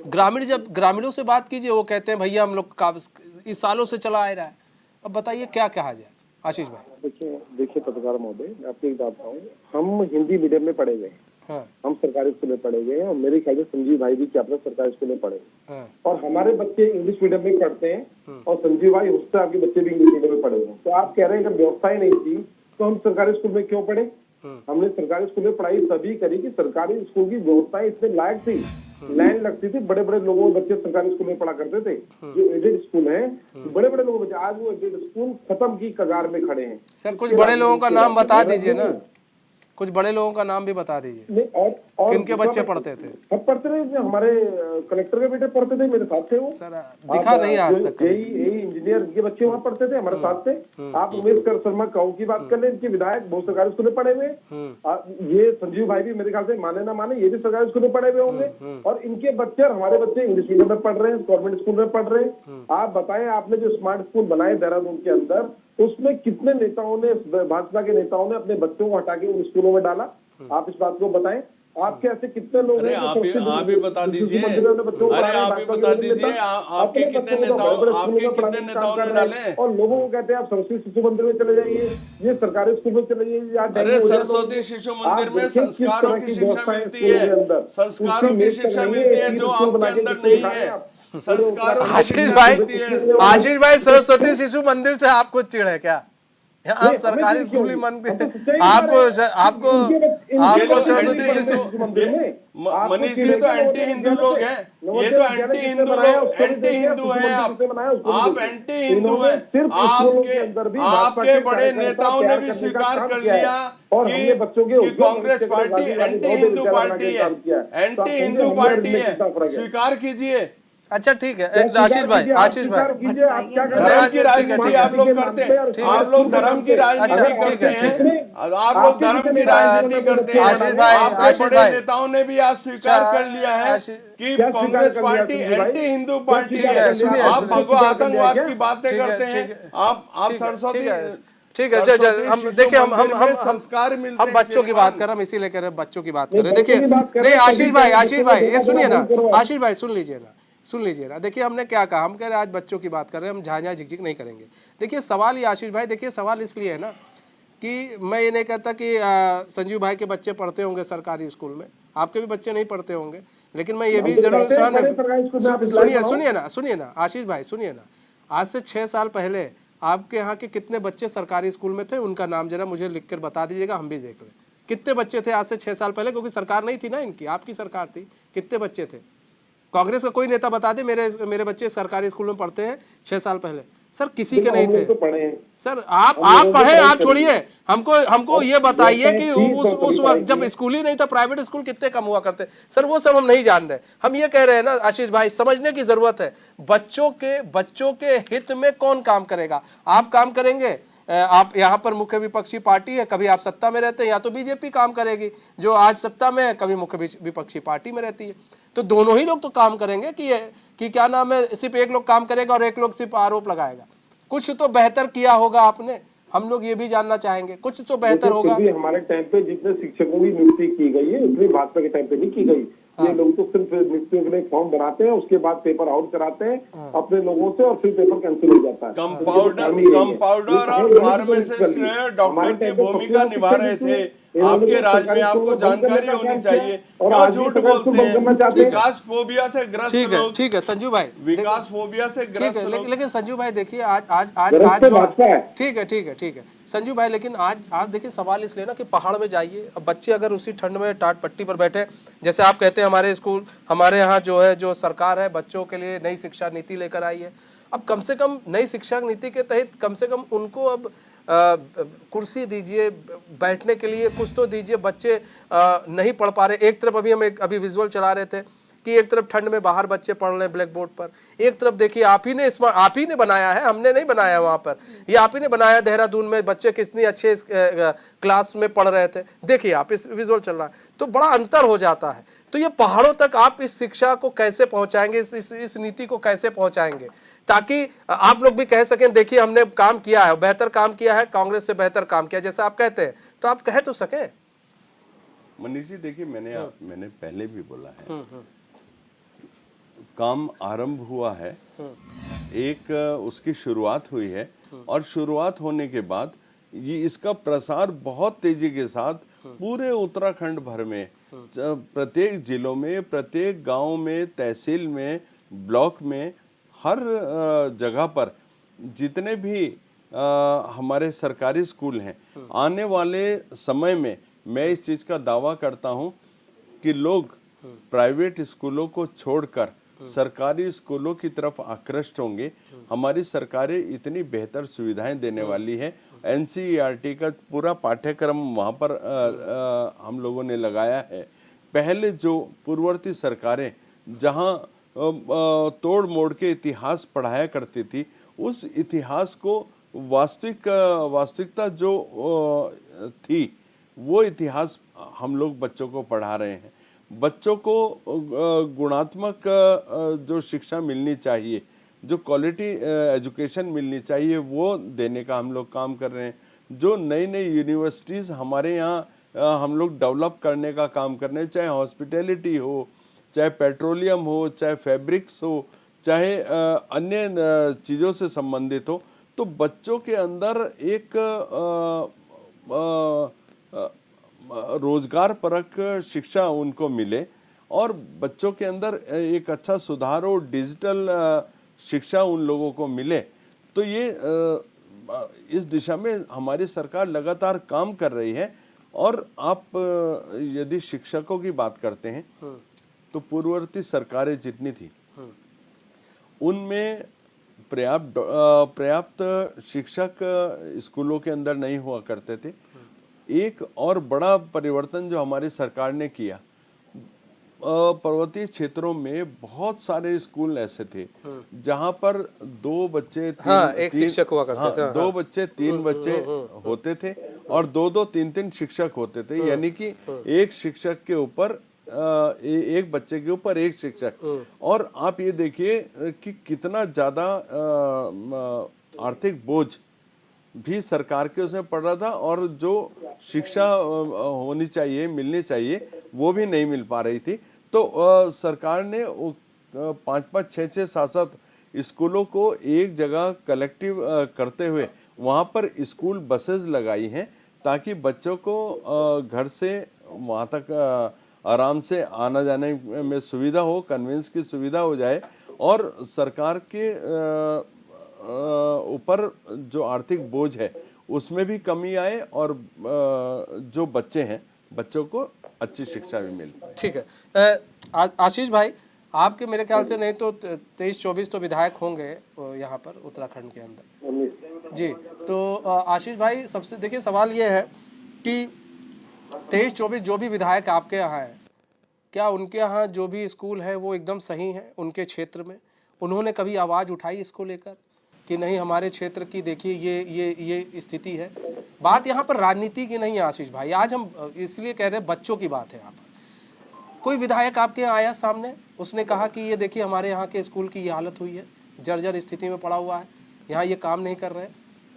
ग्रामीण, जब ग्रामीणों से बात कीजिए वो कहते हैं भैया हम लोग इस सालों से चला आ रहा है। अब बताइए क्या कहा जाए आशीष भाई। देखिए पत्रकार महोदय, मैं आपको एक बात बताऊं, हम हिंदी मीडियम में पढ़े गए, हाँ, हम सरकारी स्कूल में पढ़े हुए हैं और मेरे ख्याल से संजीव भाई भी क्या अपना सरकारी स्कूल में पढ़े हैं। हाँ, और हमारे बच्चे इंग्लिश मीडियम में पढ़ते हैं और संजीव भाई उससे आपके बच्चे भी इंग्लिश मीडियम में पढ़े हुए हैं। तो आप कह रहे हैं कि व्यवस्था ही नहीं थी तो हम सरकारी स्कूल में क्यों पढ़े? हमने सरकारी स्कूल में पढ़ाई तभी करी कि सरकारी स्कूल की व्यवस्थाएं इतने लायक थी, लाइन लगती थी, बड़े बड़े लोगों के बच्चे सरकारी स्कूल में पढ़ा करते थे। जो एडेड स्कूल है, बड़े बड़े लोगों के बच्चे आज वो एडेड स्कूल खत्म की कगार में खड़े हैं। सर कुछ बड़े लोगों का नाम बता दीजिए ना, कुछ बड़े लोगों का नाम भी बता दीजिए, नहीं, और किनके बच्चे पढ़ते थे? सब पढ़ते थे, हमारे कलेक्टर के बेटे पढ़ते थे, मेरे साथ थे वो। सर दिखा नहीं आज तक कभी। जेई इंजीनियर के बच्चे वहाँ पढ़ते थे, हमारे साथ थे। आप उमेश कर शर्मा काऊ की बात कर ले, इनके विधायक बहुत सरकारी स्कूल में पढ़े हुए। ये संजीव भाई भी मेरे ख्याल से माने ना माने ये भी सरकारी स्कूल में पढ़े हुए होंगे। और इनके बच्चे और हमारे बच्चे इंग्लिश मीडियम में पढ़ रहे हैं, गवर्नमेंट स्कूल में पढ़ रहे हैं। आप बताएं, आपने जो स्मार्ट स्कूल बनाए देहरादून के अंदर, उसमें कितने नेताओं ने, भाजपा के नेताओं ने अपने बच्चों को हटा के उन स्कूलों में डाला? आप इस बात को बताएं। आपके ऐसे कितने लोग अरे हैं जो आप ही बता दीजिए, अरे आप ही बता दीजिए, आपके कितने नेताओं ने डाले? और लोगों को कहते हैं आप सरस्वती शिशु मंदिर में चले जाइए, ये सरकारी स्कूल में चले जाइए। अरे सरस्वती शिशु मंदिर में संस्कारों की शिक्षा मिलती है, संस्कारों की शिक्षा मिलती है जो आपके अंदर नहीं है। संस्कारों आशीष भाई सरस्वती शिशु मंदिर से आपको चिढ़ है क्या? आप सरकारी स्कूल ही मंदिर, आपको सरस्वती शिशु मनीष जी तो एंटी हिंदू लोग हैं, ये तो एंटी हिंदू लोग, एंटी हिंदू हैं आप एंटी हिंदू हैं। आपके बड़े नेताओं ने भी स्वीकार कर लिया कि Congress party anti Hindu party है, एंटी हिंदू पार्टी है, स्वीकार कीजिए। अच्छा ठीक है आशीष भाई, धर्म की राजनीति आप लोग करते हैं, आप लोग धर्म की राजनीति करते हैं, आप लोग धर्म की राजनीति करते हैं। आपके बड़े नेताओं ने भी आज स्वीकार कर लिया है कि Congress party anti Hindu party है। आप भगवा आतंकवाद की बातें करते हैं, आप सरस्वती, ठीक है। हम देखिए, हम संस्कार मिलते हैं, हम बच्चों की बात कर रहे हैं, इसीलिए कह रहे हैं बच्चों की बात कर रहे हैं। देखिए नहीं आशीष भाई ये सुनिए ना, आशीष भाई सुन लीजिए ना। देखिए हमने क्या कहा, हम कह रहे हैं आज बच्चों की बात कर रहे हैं, हम झाझा झिकझिक नहीं करेंगे। देखिए सवाल ये आशीष भाई, देखिए सवाल इसलिए है ना कि मैं ये नहीं कहता कि संजीव भाई के बच्चे पढ़ते होंगे सरकारी स्कूल में, आपके भी बच्चे नहीं पढ़ते होंगे, लेकिन मैं ये भी जरूर सुनिए ना आशीष भाई, सुनिए ना। आज से 6 साल पहले आपके यहाँ के कितने बच्चे सरकारी स्कूल में थे, उनका नाम जरा मुझे लिख कर बता दीजिएगा, हम भी देख लें कितने बच्चे थे आज से 6 साल पहले, क्योंकि सरकार नहीं थी ना इनकी, आपकी सरकार थी। कितने बच्चे थे? कांग्रेस का कोई नेता बता दे मेरे बच्चे सरकारी स्कूल में पढ़ते हैं 6 साल पहले। सर किसी के नहीं थे। सर आप पढ़े, आप छोड़िए, हमको ये बताइए कि उस वक्त जब स्कूल ही नहीं था, प्राइवेट स्कूल कितने कम हुआ करते। सर वो सब हम नहीं जान रहे, हम ये कह रहे हैं ना आशीष भाई, समझने की जरूरत है। बच्चों के हित में कौन काम करेगा? आप काम करेंगे, आप यहाँ पर मुख्य विपक्षी पार्टी है, कभी आप सत्ता में रहते हैं, या तो बीजेपी काम करेगी जो आज सत्ता में है, कभी मुख्य विपक्षी पार्टी में रहती है। तो दोनों ही लोग तो काम करेंगे कि क्या नाम है, सिर्फ एक लोग काम करेगा और एक लोग सिर्फ आरोप लगाएगा। कुछ तो बेहतर किया होगा आपने, हम लोग ये भी जानना चाहेंगे, कुछ तो बेहतर होगा। हमारे टाइम पे जितने शिक्षकों की नियुक्ति की गई है उतनी भाजपा के टाइम पे नहीं की गई। ये लोग तो सिर्फ नियुक्तियों के लिए फॉर्म भराते हैं, उसके बाद पेपर आउट कराते हैं अपने लोगों से और फिर पेपर कैंसिल हो जाता है। कंपाउंडर और फार्मासिस्ट डॉक्टर की भूमिका निभा रहे थे आपके राज्य में, आपको जानकारी होनी चाहिए। क्या झूठ बोलते हैं, विकास फोबिया से ग्रस्त लोग। ठीक है संजू भाई, विकास फोबिया से ग्रस्त लोग। लेकिन संजू भाई देखिए आज ठीक है संजू भाई, लेकिन आज देखिए सवाल इसलिए ना कि पहाड़ में जाइए, अब बच्चे अगर उसी ठंड में टाट पट्टी पर बैठे, जैसे आप कहते हैं हमारे यहाँ जो सरकार है बच्चों के लिए नई शिक्षा नीति लेकर आई है। अब कम से कम नई शिक्षा नीति के तहत कम से कम उनको अब कुर्सी दीजिए, बैठने के लिए कुछ तो दीजिए। बच्चे नहीं पढ़ पा रहे। एक तरफ अभी विजुअल चला रहे थे कि एक तरफ ठंड में बाहर बच्चे पढ़ रहे हैं ब्लैक बोर्ड पर, एक तरफ देखिए आप ही ने बनाया है, हमने नहीं बनाया वहाँ पर, ये आप ही ने बनाया। देहरादून में बच्चे कितनी अच्छे क्लास में पढ़ रहे थे, देखिए आप इस विजुअल चल रहा है, तो बड़ा अंतर हो जाता है। तो ये पहाड़ों तक आप इस शिक्षा को कैसे पहुंचाएंगे, इस नीति को कैसे पहुंचाएंगे, ताकि आप लोग भी कह सकें देखिए हमने काम किया है, बेहतर काम किया है, कांग्रेस से बेहतर काम किया, जैसे आप कहते हैं, तो आप कह तो सके। मनीष जी देखिए, मैंने पहले भी बोला है, काम आरंभ हुआ है, एक उसकी शुरुआत हुई है, और शुरुआत होने के बाद ये इसका प्रसार बहुत तेजी के साथ पूरे उत्तराखंड भर में प्रत्येक जिलों में, प्रत्येक गांव में, तहसील में, ब्लॉक में, हर जगह पर जितने भी हमारे सरकारी स्कूल हैं, आने वाले समय में मैं इस चीज़ का दावा करता हूं कि लोग प्राइवेट स्कूलों को छोड़कर सरकारी स्कूलों की तरफ आकृष्ट होंगे। हमारी सरकारें इतनी बेहतर सुविधाएं देने वाली है। एनसीईआरटी का पूरा पाठ्यक्रम वहाँ पर हम लोगों ने लगाया है। पहले जो पूर्ववर्ती सरकारें जहाँ तोड़ मोड़ के इतिहास पढ़ाया करती थी, उस इतिहास को वास्तविकता जो थी वो इतिहास हम लोग बच्चों को पढ़ा रहे हैं। बच्चों को गुणात्मक जो शिक्षा मिलनी चाहिए, जो क्वालिटी एजुकेशन मिलनी चाहिए, वो देने का हम लोग काम कर रहे हैं। जो नई नई यूनिवर्सिटीज़ हमारे यहाँ हम लोग डेवलप करने का काम कर रहे हैं, चाहे हॉस्पिटैलिटी हो, चाहे पेट्रोलियम हो, चाहे फैब्रिक्स हो, चाहे अन्य चीज़ों से संबंधित हो, तो बच्चों के अंदर एक रोजगार परक शिक्षा उनको मिले और बच्चों के अंदर एक अच्छा सुधार हो, डिजिटल शिक्षा उन लोगों को मिले। तो ये इस दिशा में हमारी सरकार लगातार काम कर रही है। और आप यदि शिक्षकों की बात करते हैं तो सरकारें जितनी थी उनमें पर्याप्त शिक्षक स्कूलों के अंदर नहीं हुआ करते थे। एक और बड़ा परिवर्तन जो हमारी सरकार ने किया, पर्वतीय क्षेत्रों में बहुत सारे स्कूल ऐसे थे जहां पर दो बच्चे एक शिक्षक हुआ करते थे। दो बच्चे 3 बच्चे होते थे और 2-2 3-3 शिक्षक होते थे। यानी कि एक शिक्षक के ऊपर एक बच्चे के ऊपर एक शिक्षक। और आप ये देखिए कि कितना ज्यादा आर्थिक बोझ भी सरकार के उसमें पड़ रहा था और जो शिक्षा होनी चाहिए, मिलनी चाहिए, वो भी नहीं मिल पा रही थी। तो सरकार ने 5-5, 6-6, 7-7 स्कूलों को एक जगह कलेक्टिव करते हुए वहाँ पर स्कूल बसेस लगाई हैं ताकि बच्चों को घर से वहाँ तक आराम से आना जाने में सुविधा हो, कन्वेंस की सुविधा हो जाए और सरकार के ऊपर जो आर्थिक बोझ है उसमें भी कमी आए और जो बच्चे हैं, बच्चों को अच्छी शिक्षा भी मिल पाए। ठीक है। आशीष भाई, आपके मेरे ख्याल से नहीं तो 23-24 तो विधायक होंगे यहाँ पर उत्तराखंड के अंदर जी। तो आशीष भाई, सबसे देखिए सवाल ये है कि 23-24 जो भी विधायक आपके यहाँ हैं, क्या उनके यहाँ जो भी स्कूल है वो एकदम सही है उनके क्षेत्र में? उन्होंने कभी आवाज़ उठाई इसको लेकर कि नहीं हमारे क्षेत्र की देखिए ये स्थिति है? बात यहाँ पर राजनीति की नहीं है आशीष भाई, आज हम इसलिए कह रहे हैं बच्चों की बात है यहाँ पर। कोई विधायक आपके यहाँ आया सामने, उसने कहा कि ये देखिए हमारे यहाँ के स्कूल की ये हालत हुई है, जर्जर स्थिति में पड़ा हुआ है, यहाँ ये काम नहीं कर रहे हैं,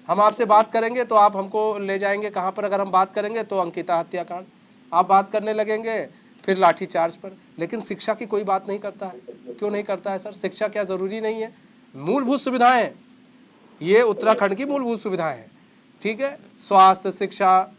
हम आपसे बात करेंगे तो आप हमको ले जाएंगे कहाँ पर? अगर हम बात करेंगे तो अंकिता हत्याकांड, आप बात करने लगेंगे फिर लाठीचार्ज पर। लेकिन शिक्षा की कोई बात नहीं करता है, क्यों नहीं करता है सर? शिक्षा क्या ज़रूरी नहीं है? मूलभूत सुविधाएं, ये उत्तराखंड की मूलभूत सुविधाएं हैं, ठीक है? स्वास्थ्य, शिक्षा,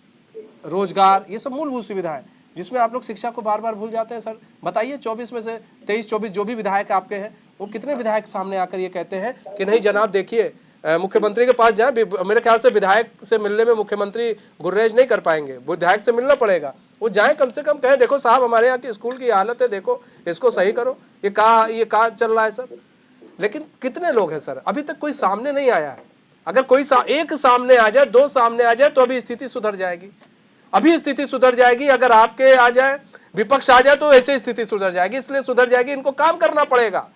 रोजगार, ये सब मूलभूत सुविधाएं जिसमें आप लोग शिक्षा को बार बार भूल जाते हैं। सर बताइए, 24 में से 23-24 जो भी विधायक आपके हैं, वो कितने विधायक सामने आकर ये कहते हैं कि नहीं जनाब देखिए मुख्यमंत्री के पास जाएं? मेरे ख्याल से विधायक से मिलने में मुख्यमंत्री गुर्रेज नहीं कर पाएंगे, विधायक से मिलना पड़ेगा। वो जाएं, कम से कम कहें देखो साहब हमारे यहाँ की स्कूल की हालत है, देखो इसको सही करो, ये कहा चल रहा है सर। लेकिन कितने लोग हैं सर? अभी तक कोई सामने नहीं आया है। अगर कोई एक सामने आ जाए, 2 सामने आ जाए तो अभी स्थिति सुधर जाएगी, अभी स्थिति सुधर जाएगी। अगर आपके आ जाए, विपक्ष आ जाए तो ऐसे स्थिति सुधर जाएगी। इसलिए सुधर जाएगी, इनको काम करना पड़ेगा।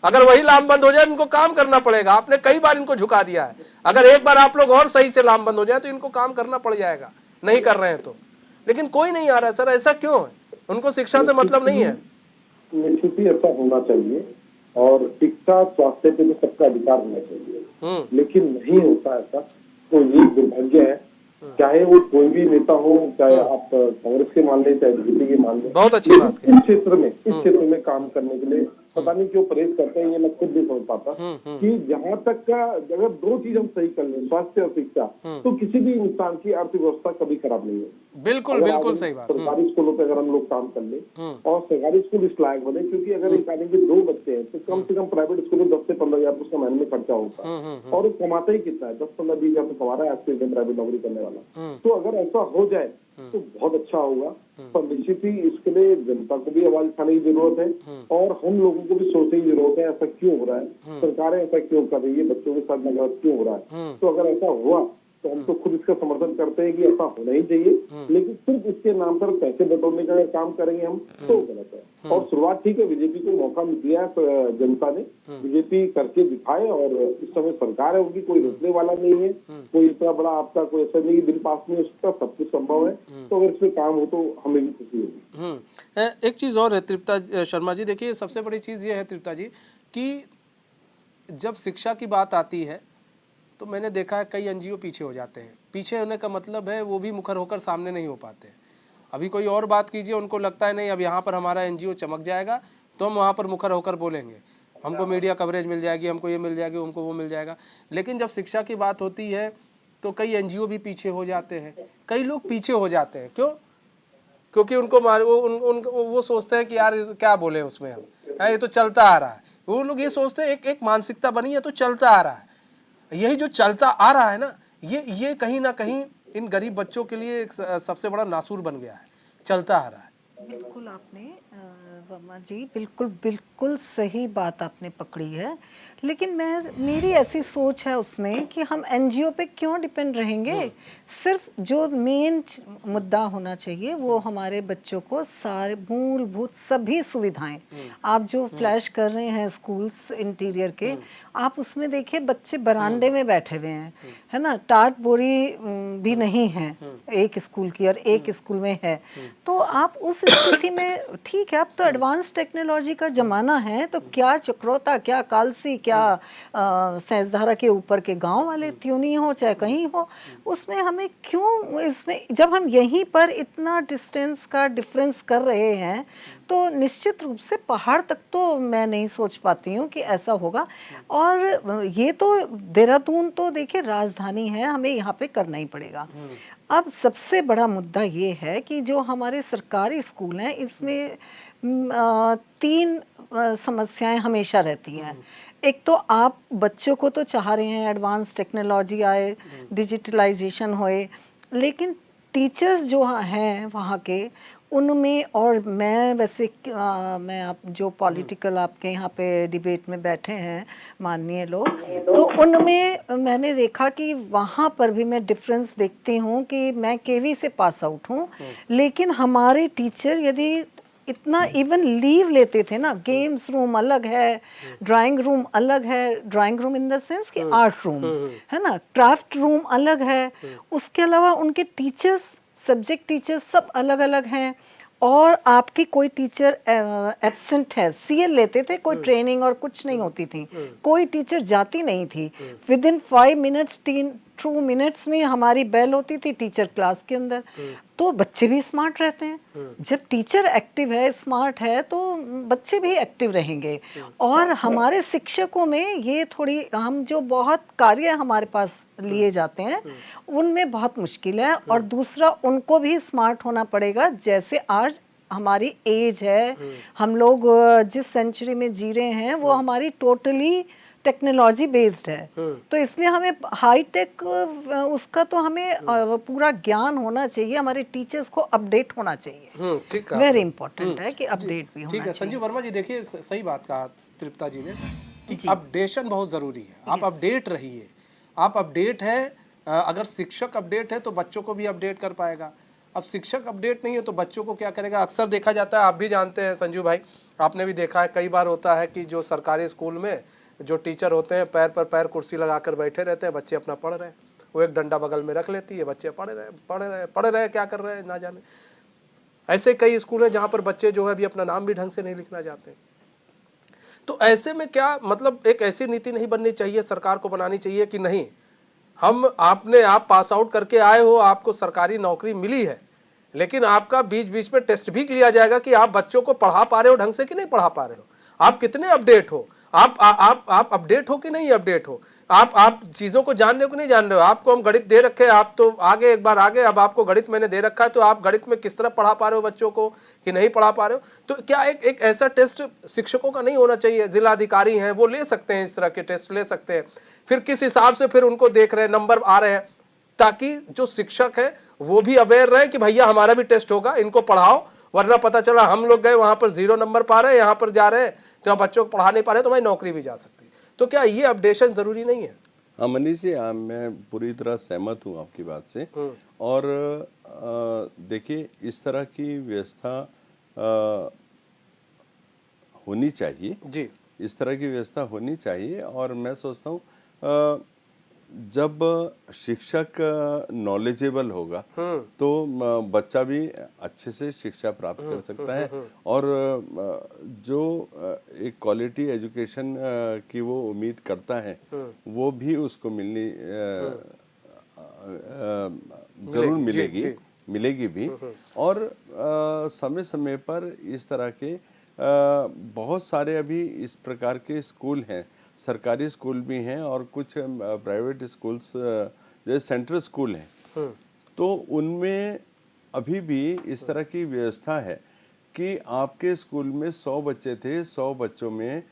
अगर वही लामबंद हो जाए, इनको काम करना पड़ेगा। आपने कई बार इनको झुका दिया है, अगर एक बार आप लोग और सही से लामबंद हो जाए तो इनको काम करना पड़ जाएगा, नहीं कर रहे हैं तो। लेकिन कोई नहीं आ रहा है सर, ऐसा क्यों है? उनको शिक्षा से मतलब नहीं है? निश्चित ही ऐसा होना चाहिए और शिक्षा स्वास्थ्य पे तो सबका अधिकार होना चाहिए, लेकिन नहीं होता ऐसा, तो ये दुर्भाग्य है। चाहे वो कोई भी नेता हो, चाहे आप कांग्रेस के मान लें, चाहे बीजेपी के मान लें, बहुत अच्छी बात है। इस क्षेत्र में काम करने के लिए पता नहीं क्यों परहेज करते हैं, ये मैं खुद नहीं समझ पाता कि जहां तक का अगर दो चीज हम सही कर लें, स्वास्थ्य और शिक्षा, तो किसी भी इंसान की अर्थव्यवस्था कभी खराब नहीं है। बिल्कुल अगर बिल्कुल आज सही बात। सरकारी स्कूलों पे अगर हम लोग काम कर ले और सरकारी स्कूल इस लायक बने, क्योंकि अगर एक आदमी के 2 बच्चे हैं तो कम से कम प्राइवेट स्कूल में 10 से 15 हजार उसका महीने में खर्चा होता है, और वो कमाता ही कितना है, 10-15-20 हजार तो कमा रहा है आज के दिन प्राइवेट नौकरी करने वाला। तो अगर ऐसा हो जाए तो बहुत अच्छा होगा, पर निश्चित ही इसके लिए जनता को भी आवाज उठाने की जरूरत है और हम लोगों को भी सोचने की जरूरत है, ऐसा क्यों हो रहा है, सरकारें ऐसा क्यों कर रही है, बच्चों के साथ नगद क्यों हो रहा है। तो अगर ऐसा हुआ तो हम तो खुद इसका समर्थन करते हैं कि ऐसा होना ही चाहिए, लेकिन सिर्फ इसके नाम पर पैसे बटोरने का अगर काम करेंगे हम तो गलत है। और शुरुआत ठीक है, बीजेपी को मौका दिया है जनता ने, बीजेपी करके दिखाए, और इस समय सरकार है उनकी, कोई रोकने वाला नहीं है, कोई इतना बड़ा आपका कोई ऐसा नहीं बिल पास नहीं हो सकता, सब कुछ संभव है। तो अगर इसमें काम हो तो हमें भी खुशी होगी। एक चीज़ और है तृप्ता शर्मा जी, देखिए सबसे बड़ी चीज़ ये है तृप्ता जी कि जब शिक्षा की बात आती है तो मैंने देखा है कई एनजीओ पीछे हो जाते हैं। पीछे होने का मतलब है वो भी मुखर होकर सामने नहीं हो पाते। अभी कोई और बात कीजिए, उनको लगता है नहीं अब यहाँ पर हमारा एनजीओ चमक जाएगा तो हम वहाँ पर मुखर होकर बोलेंगे, हमको मीडिया कवरेज मिल जाएगी, हमको ये मिल जाएगी, उनको वो मिल जाएगा। लेकिन जब शिक्षा की बात होती है तो कई एनजीओ भी पीछे हो जाते हैं, कई लोग पीछे हो जाते हैं। क्यों? क्योंकि उनको वो सोचते हैं कि यार क्या बोले उसमें हम, ये तो चलता आ रहा है। वो लोग ये सोचते हैं, एक मानसिकता बनी है तो चलता आ रहा है। यही जो चलता आ रहा है ना, ये कहीं ना कहीं इन गरीब बच्चों के लिए एक सबसे बड़ा नासूर बन गया है, चलता आ रहा है। बिल्कुल आपने वर्मा जी बिल्कुल बिल्कुल सही बात आपने पकड़ी है, लेकिन मेरी ऐसी सोच है उसमें कि हम एनजीओ पे क्यों डिपेंड रहेंगे। सिर्फ जो मेन मुद्दा होना चाहिए वो हमारे बच्चों को सारे मूलभूत सभी सुविधाएं, आप जो फ्लैश कर रहे हैं स्कूल्स इंटीरियर के, आप उसमें देखिए बच्चे बरामदे में बैठे हुए हैं, है ना, टाट बोरी भी नहीं है एक स्कूल की और एक स्कूल में है। तो आप उस स्थिति में ठीक है, अब तो एडवांस टेक्नोलॉजी का ज़माना है, तो क्या चक्रोता, क्या कालसी, क्या सैंसधारा के ऊपर के गांव वाले त्यूनी हो चाहे कहीं हो, उसमें हमें क्यों, इसमें जब हम यहीं पर इतना डिस्टेंस का डिफरेंस कर रहे हैं तो निश्चित रूप से पहाड़ तक तो मैं नहीं सोच पाती हूँ कि ऐसा होगा। और ये तो देहरादून तो देखिए राजधानी है, हमें यहाँ पे करना ही पड़ेगा। अब सबसे बड़ा मुद्दा ये है कि जो हमारे सरकारी स्कूल हैं इसमें 3 समस्याएं हमेशा रहती हैं। एक तो आप बच्चों को तो चाह रहे हैं एडवांस टेक्नोलॉजी आए, डिजिटलाइजेशन होए, लेकिन टीचर्स जो हैं वहाँ के उनमें, और मैं वैसे मैं आप जो पॉलिटिकल आपके यहाँ पे डिबेट में बैठे हैं माननीय लोग, तो उनमें मैंने देखा कि वहाँ पर भी मैं डिफरेंस देखती हूँ कि मैं केवी से पास आउट हूँ, लेकिन हमारे टीचर यदि इतना इवन लीव लेते थे ना, गेम्स रूम अलग है, ड्राइंग रूम अलग है, drawing room in the sense कि आर्ट रूम है ना, क्राफ्ट रूम अलग है, उसके अलावा उनके टीचर्स, सब्जेक्ट टीचर्स सब अलग अलग हैं, और आपकी कोई टीचर एब्सेंट है, सीएल लेते थे, कोई ट्रेनिंग और कुछ नहीं होती थी, कोई टीचर जाती नहीं थी, विद इन 5 मिनट्स 2 मिनट्स में हमारी बेल होती थी टीचर क्लास के अंदर। तो बच्चे भी स्मार्ट रहते हैं, जब टीचर एक्टिव है, स्मार्ट है, तो बच्चे भी एक्टिव रहेंगे। और हमारे शिक्षकों में ये थोड़ी, हम जो बहुत कार्य हमारे पास लिए जाते हैं उनमें बहुत मुश्किल है। और दूसरा, उनको भी स्मार्ट होना पड़ेगा, जैसे आज हमारी एज है, हम लोग जिस सेंचुरी में जी रहे हैं वो हमारी टोटली टेक्नोलॉजी बेस्ड है, तो इसलिए हमें हाई टेक उसका तो हमें पूरा ज्ञान होना चाहिए, हमारे टीचर्स को अपडेट होना चाहिए। ठीक है, वेरी इंपॉर्टेंट है कि अपडेट भी होना ठीक है। चाहिए। संजीव वर्मा जी, देखिए सही बात कहा तृप्ता जी ने कि अपडेशन बहुत ज़रूरी है। आप अपडेट रहिए, आप अपडेट है, अगर शिक्षक अपडेट है तो बच्चों को भी अपडेट कर पाएगा। अब शिक्षक अपडेट नहीं है तो बच्चों को क्या करेगा। अक्सर देखा जाता है, आप भी जानते हैं संजीव भाई, आपने भी देखा है, कई बार होता है कि जो सरकारी स्कूल में जो टीचर होते हैं पैर पर पैर कुर्सी लगाकर बैठे रहते हैं, बच्चे अपना पढ़ रहे हैं, वो एक डंडा बगल में रख लेती है, बच्चे पढ़ रहे क्या कर रहे हैं ना जाने। ऐसे कई स्कूल हैं जहाँ पर बच्चे जो है अभी अपना नाम भी ढंग से नहीं लिखना चाहते। तो ऐसे में क्या मतलब, एक ऐसी नीति नहीं बननी चाहिए, सरकार को बनानी चाहिए कि नहीं, आप पास आउट करके आए हो, आपको सरकारी नौकरी मिली है, लेकिन आपका बीच बीच में टेस्ट भी लिया जाएगा कि आप बच्चों को पढ़ा पा रहे हो ढंग से कि नहीं पढ़ा पा रहे हो। आप कितने अपडेट हो, आप अपडेट हो कि नहीं अपडेट हो, आप चीजों को जान रहे हो कि नहीं जान रहे हो। आपको हम गणित दे रखे हैं, आप तो आगे एक बार आगे, अब आपको गणित मैंने दे रखा है, तो आप गणित में किस तरह पढ़ा पा रहे हो बच्चों को कि नहीं पढ़ा पा रहे हो। तो क्या एक ऐसा टेस्ट शिक्षकों का नहीं होना चाहिए? जिलाधिकारी हैं वो ले सकते हैं, इस तरह के टेस्ट ले सकते हैं, फिर किस हिसाब से फिर उनको देख रहे हैं, नंबर आ रहे हैं, ताकि जो शिक्षक है वो भी अवेयर रहे कि भैया हमारा भी टेस्ट होगा, इनको पढ़ाओ, वरना पता चला हम लोग गए वहां पर 0 नंबर पा रहे हैं, यहाँ पर जा रहे हैं तो बच्चों को पढ़ा नहीं पा रहे, तो हमारी नौकरी भी जा सकती है। तो क्या ये अपडेशन जरूरी नहीं है? हाँ मनीष जी, मैं पूरी तरह सहमत हूँ आपकी बात से। और देखिए, इस तरह की व्यवस्था होनी चाहिए जी। इस तरह की व्यवस्था होनी चाहिए। और मैं सोचता हूँ जब शिक्षक नॉलेजेबल होगा तो बच्चा भी अच्छे से शिक्षा प्राप्त कर सकता है, और जो एक क्वालिटी एजुकेशन की वो उम्मीद करता है वो भी उसको मिलनी जरूर मिलेगी भी। और समय समय पर इस तरह के बहुत सारे अभी इस प्रकार के स्कूल हैं, सरकारी स्कूल भी हैं और कुछ प्राइवेट स्कूल्स जैसे सेंट्रल स्कूल हैं, तो उनमें अभी भी इस तरह की व्यवस्था है कि आपके स्कूल में 100 बच्चे थे, 100 बच्चों में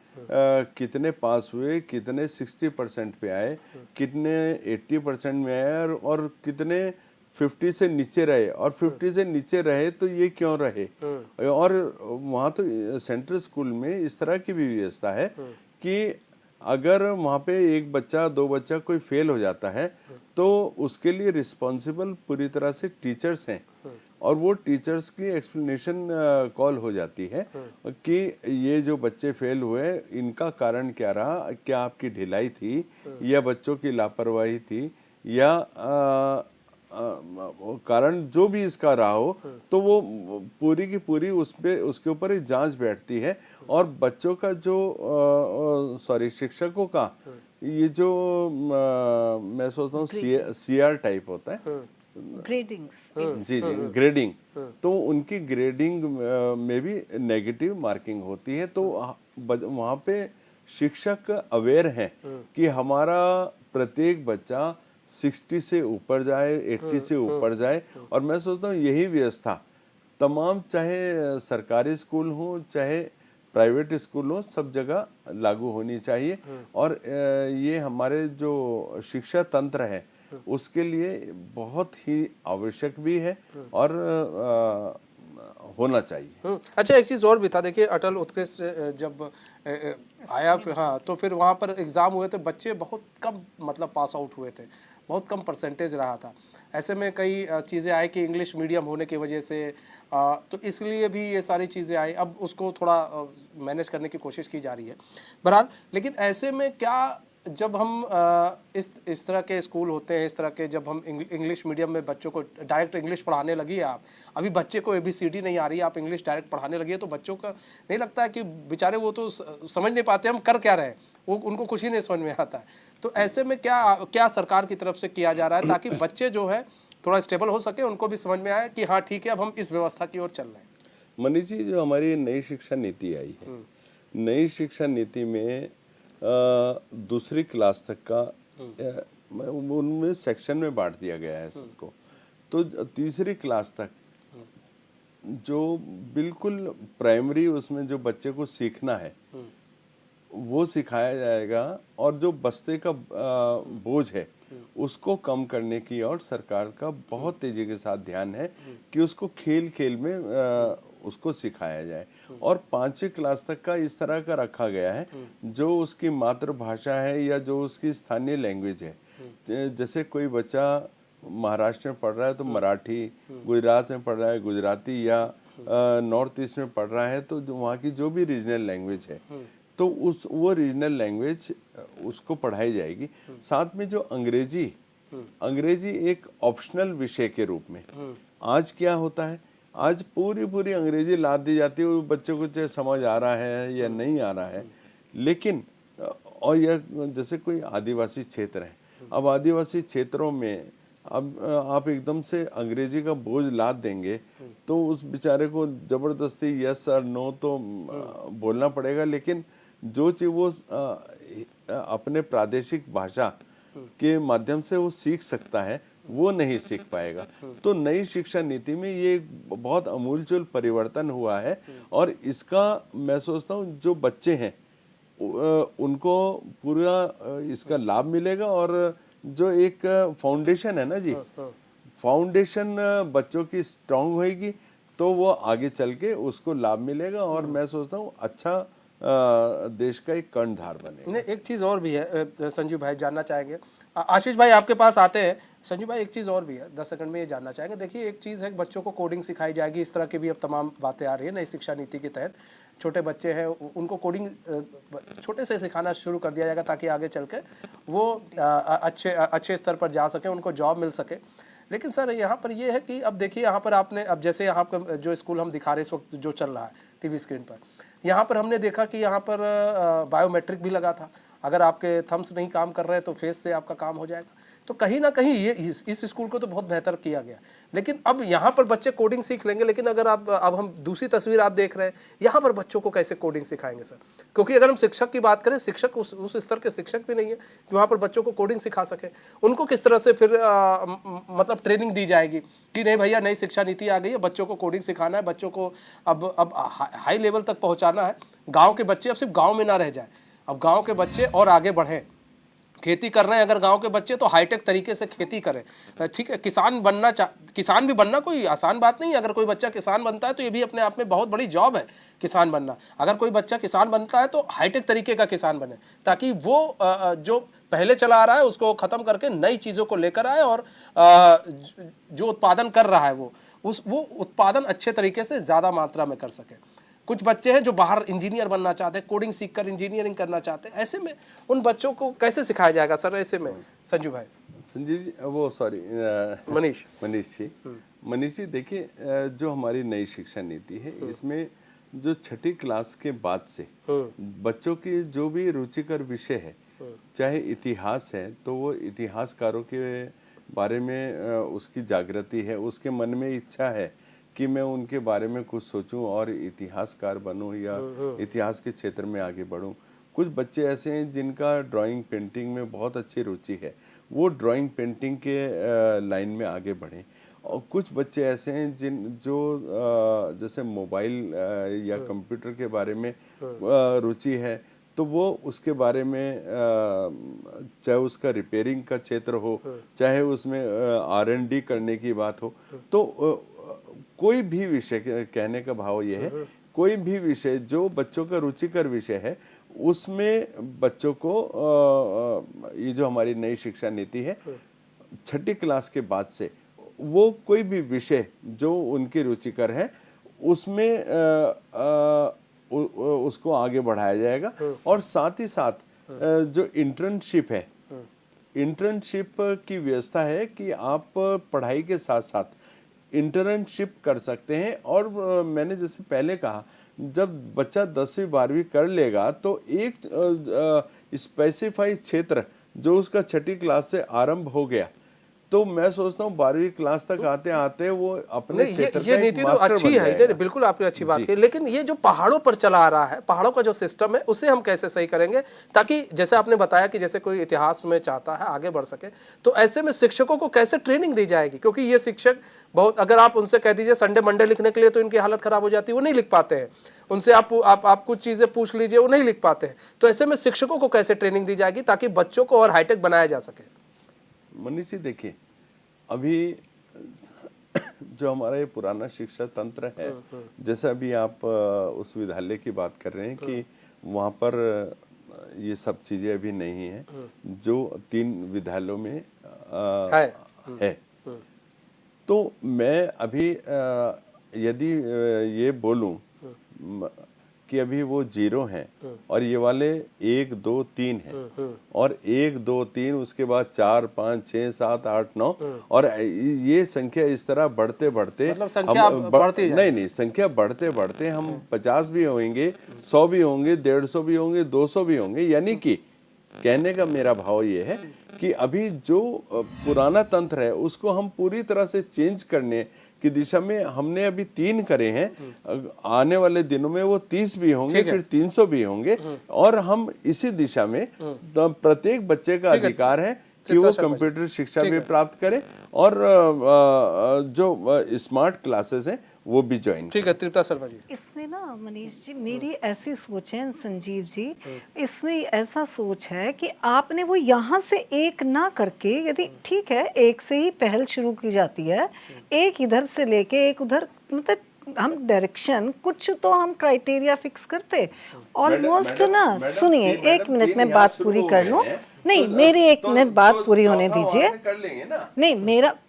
कितने पास हुए, कितने 60% पे आए, कितने 80% में आए, और कितने 50 से नीचे रहे, और 50 से नीचे रहे तो ये क्यों रहे। और वहाँ तो सेंट्रल स्कूल में इस तरह की भी व्यवस्था है कि अगर वहाँ पे एक बच्चा 2 बच्चा कोई फेल हो जाता है तो उसके लिए रिस्पॉन्सिबल पूरी तरह से टीचर्स हैं, और वो टीचर्स की एक्सप्लेनेशन कॉल हो जाती है कि ये जो बच्चे फेल हुए इनका कारण क्या रहा, क्या आपकी ढिलाई थी या बच्चों की लापरवाही थी, या कारण जो भी इसका रहा हो, तो वो पूरी की पूरी उसके ऊपर एक जांच बैठती है। और बच्चों का जो शिक्षकों का ये जो मैं सोचता हूँ CR टाइप होता है, ग्रेडिंग्स। जी जी, ग्रेडिंग, तो उनकी ग्रेडिंग में भी नेगेटिव मार्किंग होती है। तो वहाँ पे शिक्षक अवेयर हैं कि हमारा प्रत्येक बच्चा 60 से ऊपर जाए, 80 से ऊपर जाए। और मैं सोचता हूँ यही व्यवस्था तमाम, चाहे सरकारी स्कूल हो चाहे प्राइवेट स्कूल हो, सब जगह लागू होनी चाहिए। और ये हमारे जो शिक्षा तंत्र है उसके लिए बहुत ही आवश्यक भी है और होना चाहिए। अच्छा, एक चीज़ और भी था, देखिए अटल उत्कृष्ट जब आया फिर, हाँ, तो फिर वहाँ पर एग्ज़ाम हुए थे, बच्चे बहुत कम मतलब पास आउट हुए थे, बहुत कम परसेंटेज रहा था। ऐसे में कई चीज़ें आई कि इंग्लिश मीडियम होने की वजह से तो इसलिए भी ये सारी चीज़ें आई। अब उसको थोड़ा मैनेज करने की कोशिश की जा रही है बहरहाल। लेकिन ऐसे में क्या, जब हम इस तरह के स्कूल होते हैं, इस तरह के, जब हम इंग्लिश मीडियम में बच्चों को डायरेक्ट इंग्लिश पढ़ाने लगी है, आप अभी बच्चे को ABCD नहीं आ रही है, आप इंग्लिश डायरेक्ट पढ़ाने लगी है, तो बच्चों का नहीं लगता है कि बेचारे वो तो समझ नहीं पाते हम कर क्या रहे हैं, वो उनको कुछ ही नहीं समझ में आता है। तो ऐसे में क्या सरकार की तरफ से किया जा रहा है ताकि बच्चे जो है थोड़ा स्टेबल हो सके, उनको भी समझ में आए कि हाँ ठीक है, अब हम इस व्यवस्था की ओर चल रहे हैं? मनीष जी, जो हमारी नई शिक्षा नीति आई है, नई शिक्षा नीति में दूसरी क्लास तक का उनमें सेक्शन में बांट दिया गया है सबको। तो तीसरी क्लास तक जो बिल्कुल प्राइमरी, उसमें जो बच्चे को सीखना है वो सिखाया जाएगा, और जो बस्ते का बोझ है उसको कम करने की और सरकार का बहुत तेजी के साथ ध्यान है कि उसको खेल खेल में उसको सिखाया जाए। और 5वीं क्लास तक का इस तरह का रखा गया है जो उसकी मातृभाषा है या जो उसकी स्थानीय लैंग्वेज है। जैसे कोई बच्चा महाराष्ट्र में पढ़ रहा है तो मराठी, गुजरात में पढ़ रहा है गुजराती, या नॉर्थ ईस्ट में पढ़ रहा है तो वहाँ की जो भी रीजनल लैंग्वेज है तो वो रीजनल लैंग्वेज उसको पढ़ाई जाएगी। साथ में जो अंग्रेजी एक ऑप्शनल विषय के रूप में, आज क्या होता है, आज पूरी अंग्रेजी लाद दी जाती है, वो बच्चों को चाहे समझ आ रहा है या नहीं आ रहा है। लेकिन और यह जैसे कोई आदिवासी क्षेत्र है, अब आदिवासी क्षेत्रों में अब आप एकदम से अंग्रेजी का बोझ लाद देंगे तो उस बेचारे को जबरदस्ती यस और नो तो बोलना पड़ेगा, लेकिन जो चीज वो अपने प्रादेशिक भाषा के माध्यम से वो सीख सकता है वो नहीं सीख पाएगा। तो नई शिक्षा नीति में ये एक बहुत अमूलचूल परिवर्तन हुआ है और इसका मैं सोचता हूँ जो बच्चे हैं उनको पूरा इसका लाभ मिलेगा। और जो एक फाउंडेशन है ना जी, फाउंडेशन बच्चों की स्ट्रांग होएगी तो वो आगे चल के उसको लाभ मिलेगा और मैं सोचता हूँ अच्छा देश का एक कर्णधार बनेगा। नहीं, एक चीज़ और भी है संजीव भाई, जानना चाहेंगे। आशीष भाई आपके पास आते हैं। संजीव भाई, एक चीज़ और भी है, 10 सेकंड में ये जानना चाहेंगे। देखिए, एक चीज़ है, बच्चों को कोडिंग सिखाई जाएगी, इस तरह की भी अब तमाम बातें आ रही है नई शिक्षा नीति के तहत। छोटे बच्चे हैं उनको कोडिंग छोटे से सिखाना शुरू कर दिया जाएगा ताकि आगे चल के वो अच्छे स्तर पर जा सके, उनको जॉब मिल सके। लेकिन सर यहाँ पर ये है कि अब देखिए, यहाँ पर आपने अब जैसे यहाँ पर जो स्कूल हम दिखा रहे इस वक्त जो चल रहा है टीवी स्क्रीन पर, यहाँ पर हमने देखा कि यहाँ पर बायोमेट्रिक भी लगा था। अगर आपके थम्स नहीं काम कर रहे हैं तो फेस से आपका काम हो जाएगा। तो कहीं ना कहीं ये इस स्कूल को तो बहुत बेहतर किया गया। लेकिन अब यहाँ पर बच्चे कोडिंग सीख लेंगे, लेकिन अगर आप अब हम दूसरी तस्वीर आप देख रहे हैं, यहाँ पर बच्चों को कैसे कोडिंग सिखाएंगे सर? क्योंकि अगर हम शिक्षक की बात करें, शिक्षक उस स्तर के शिक्षक भी नहीं है कि वहाँ पर बच्चों को कोडिंग सिखा सके। उनको किस तरह से फिर मतलब ट्रेनिंग दी जाएगी कि नहीं भैया, नई शिक्षा नीति आ गई है, बच्चों को कोडिंग सिखाना है, बच्चों को अब हाई लेवल तक पहुँचाना है। गाँव के बच्चे अब सिर्फ गाँव में ना रह जाए, अब गाँव के बच्चे और आगे बढ़ें। खेती कर रहे हैं अगर गांव के बच्चे तो हाईटेक तरीके से खेती करें। ठीक है, किसान भी बनना कोई आसान बात नहीं है। अगर कोई बच्चा किसान बनता है तो ये भी अपने आप में बहुत बड़ी जॉब है किसान बनना। अगर कोई बच्चा किसान बनता है तो हाईटेक तरीके का किसान बने, ताकि वो जो पहले चला आ रहा है उसको ख़त्म करके नई चीज़ों को लेकर आए और जो उत्पादन कर रहा है वो उत्पादन अच्छे तरीके से ज़्यादा मात्रा में कर सके। कुछ बच्चे हैं जो बाहर इंजीनियर बनना चाहते हैं, कोडिंग सीखकर इंजीनियरिंग करना चाहते हैं। ऐसे में उन बच्चों को कैसे सिखाया जाएगा सर? ऐसे में संजीव भाई, संजीव जी, वो सॉरी मनीष जी देखिए, जो हमारी नई शिक्षा नीति है इसमें जो छठी क्लास के बाद से बच्चों की जो भी रुचिकर विषय है, चाहे इतिहास है तो वो इतिहासकारों के बारे में उसकी जागृति है, उसके मन में इच्छा है कि मैं उनके बारे में कुछ सोचूं और इतिहासकार बनूं या इतिहास के क्षेत्र में आगे बढ़ूं। कुछ बच्चे ऐसे हैं जिनका ड्राइंग पेंटिंग में बहुत अच्छी रुचि है, वो ड्राइंग पेंटिंग के लाइन में आगे बढ़ें। और कुछ बच्चे ऐसे हैं जो जैसे मोबाइल या कंप्यूटर के बारे में रुचि है तो वो उसके बारे में चाहे उसका रिपेयरिंग का क्षेत्र हो, चाहे उसमें R&D करने की बात हो, तो कोई भी विषय, कहने का भाव ये है, कोई भी विषय जो बच्चों का रुचिकर विषय है उसमें बच्चों को ये जो हमारी नई शिक्षा नीति है, छठी क्लास के बाद से वो कोई भी विषय जो उनकी रुचिकर है उसमें उसको आगे बढ़ाया जाएगा। और साथ ही साथ जो इंटर्नशिप है, इंटर्नशिप की व्यवस्था है कि आप पढ़ाई के साथ साथ इंटर्नशिप कर सकते हैं। और मैंने जैसे पहले कहा, जब बच्चा 10वीं 12वीं कर लेगा तो एक स्पेसिफाइड क्षेत्र जो उसका छठी क्लास से आरंभ हो गया, तो मैं सोचता हूँ 12वीं क्लास तक आते आते वो अपने क्षेत्र ये नीति तो अच्छी है, नहीं बिल्कुल आपने अच्छी बात की। लेकिन ये जो पहाड़ों पर चला आ रहा है, पहाड़ों का जो सिस्टम है उसे हम कैसे सही करेंगे, ताकि जैसे आपने बताया कि जैसे कोई इतिहास में चाहता है आगे बढ़ सके, तो ऐसे में शिक्षकों को कैसे ट्रेनिंग दी जाएगी? क्योंकि ये शिक्षक बहुत, अगर आप उनसे कह दीजिए संडे मंडे लिखने के लिए तो इनकी हालत खराब हो जाती है, वो नहीं लिख पाते हैं। उनसे आप कुछ चीज़ें पूछ लीजिए, वो नहीं लिख पाते हैं। तो ऐसे में शिक्षकों को कैसे ट्रेनिंग दी जाएगी ताकि बच्चों को और हाईटेक बनाया जा सके? मनीष जी देखिए, अभी जो हमारा ये पुराना शिक्षा तंत्र है, जैसे अभी आप उस विद्यालय की बात कर रहे हैं कि वहाँ पर ये सब चीज़ें अभी नहीं है जो 3 विद्यालयों में है। तो मैं अभी यदि ये बोलूं कि अभी वो 0 हैं और ये वाले 1 2 3 हैं और 1 2 3 उसके बाद 4 5 6 7 8 9 और ये संख्या इस तरह बढ़ते बढ़ते, मतलब संख्या बढ़ती जाएगी। नहीं, संख्या बढ़ते बढ़ते हम 50 भी होंगे, 100 भी होंगे, 150 भी होंगे, 200 भी होंगे। यानी कि कहने का मेरा भाव ये है कि अभी जो पुराना तंत्र है उसको हम पूरी तरह से चेंज करने की दिशा में हमने अभी 3 करे हैं। आने वाले दिनों में वो 30 भी होंगे, फिर 300 भी होंगे, और हम इसी दिशा में प्रत्येक बच्चे का अधिकार है कि वो कंप्यूटर शिक्षा भी प्राप्त करें और जो स्मार्ट क्लासेस हैं वो भी ज्वाइन। ठीक है तृप्ता शर्मा जी। इसमें ना मनीष जी मेरी ऐसी सोच है, संजीव जी, इसमें ऐसा सोच है कि आपने वो यहाँ से एक ना करके, यदि ठीक है एक से ही पहल शुरू की जाती है, एक इधर से लेके एक उधर, मतलब हम डायरेक्शन कुछ तो हम क्राइटेरिया फिक्स करते ऑलमोस्ट ना। सुनिए 1 मिनट में बात पूरी कर लूं। नहीं मेरी 1 मिनट बात पूरी होने दीजिए। कर लेंगे ना। नहीं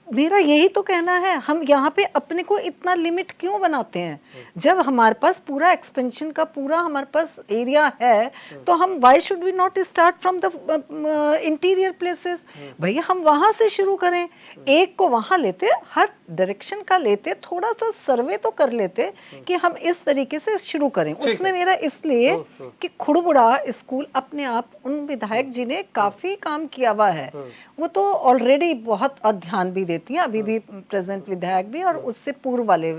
मेरा यही तो कहना है, हम यहाँ पे अपने को इतना लिमिट क्यों बनाते हैं? जब हमारे पास पूरा एक्सपेंशन का पूरा हमारे पास एरिया है तो हम why should we not start from the interior places? भैया हम वहाँ से शुरू करें, एक को वहाँ लेते, हर डायरेक्शन का लेते, थोड़ा सा सर्वे तो कर लेते कि हम इस तरीके से शुरू करें। उसमें मेरा इसलिए कि खुड़बुड़ा स्कूल अपने आप उन विधायक जी ने काफ़ी काम किया हुआ है, वो तो ऑलरेडी बहुत ध्यान भी देती हैं, अभी भी प्रेजेंट विधायक भी और उससे पूर्व वाले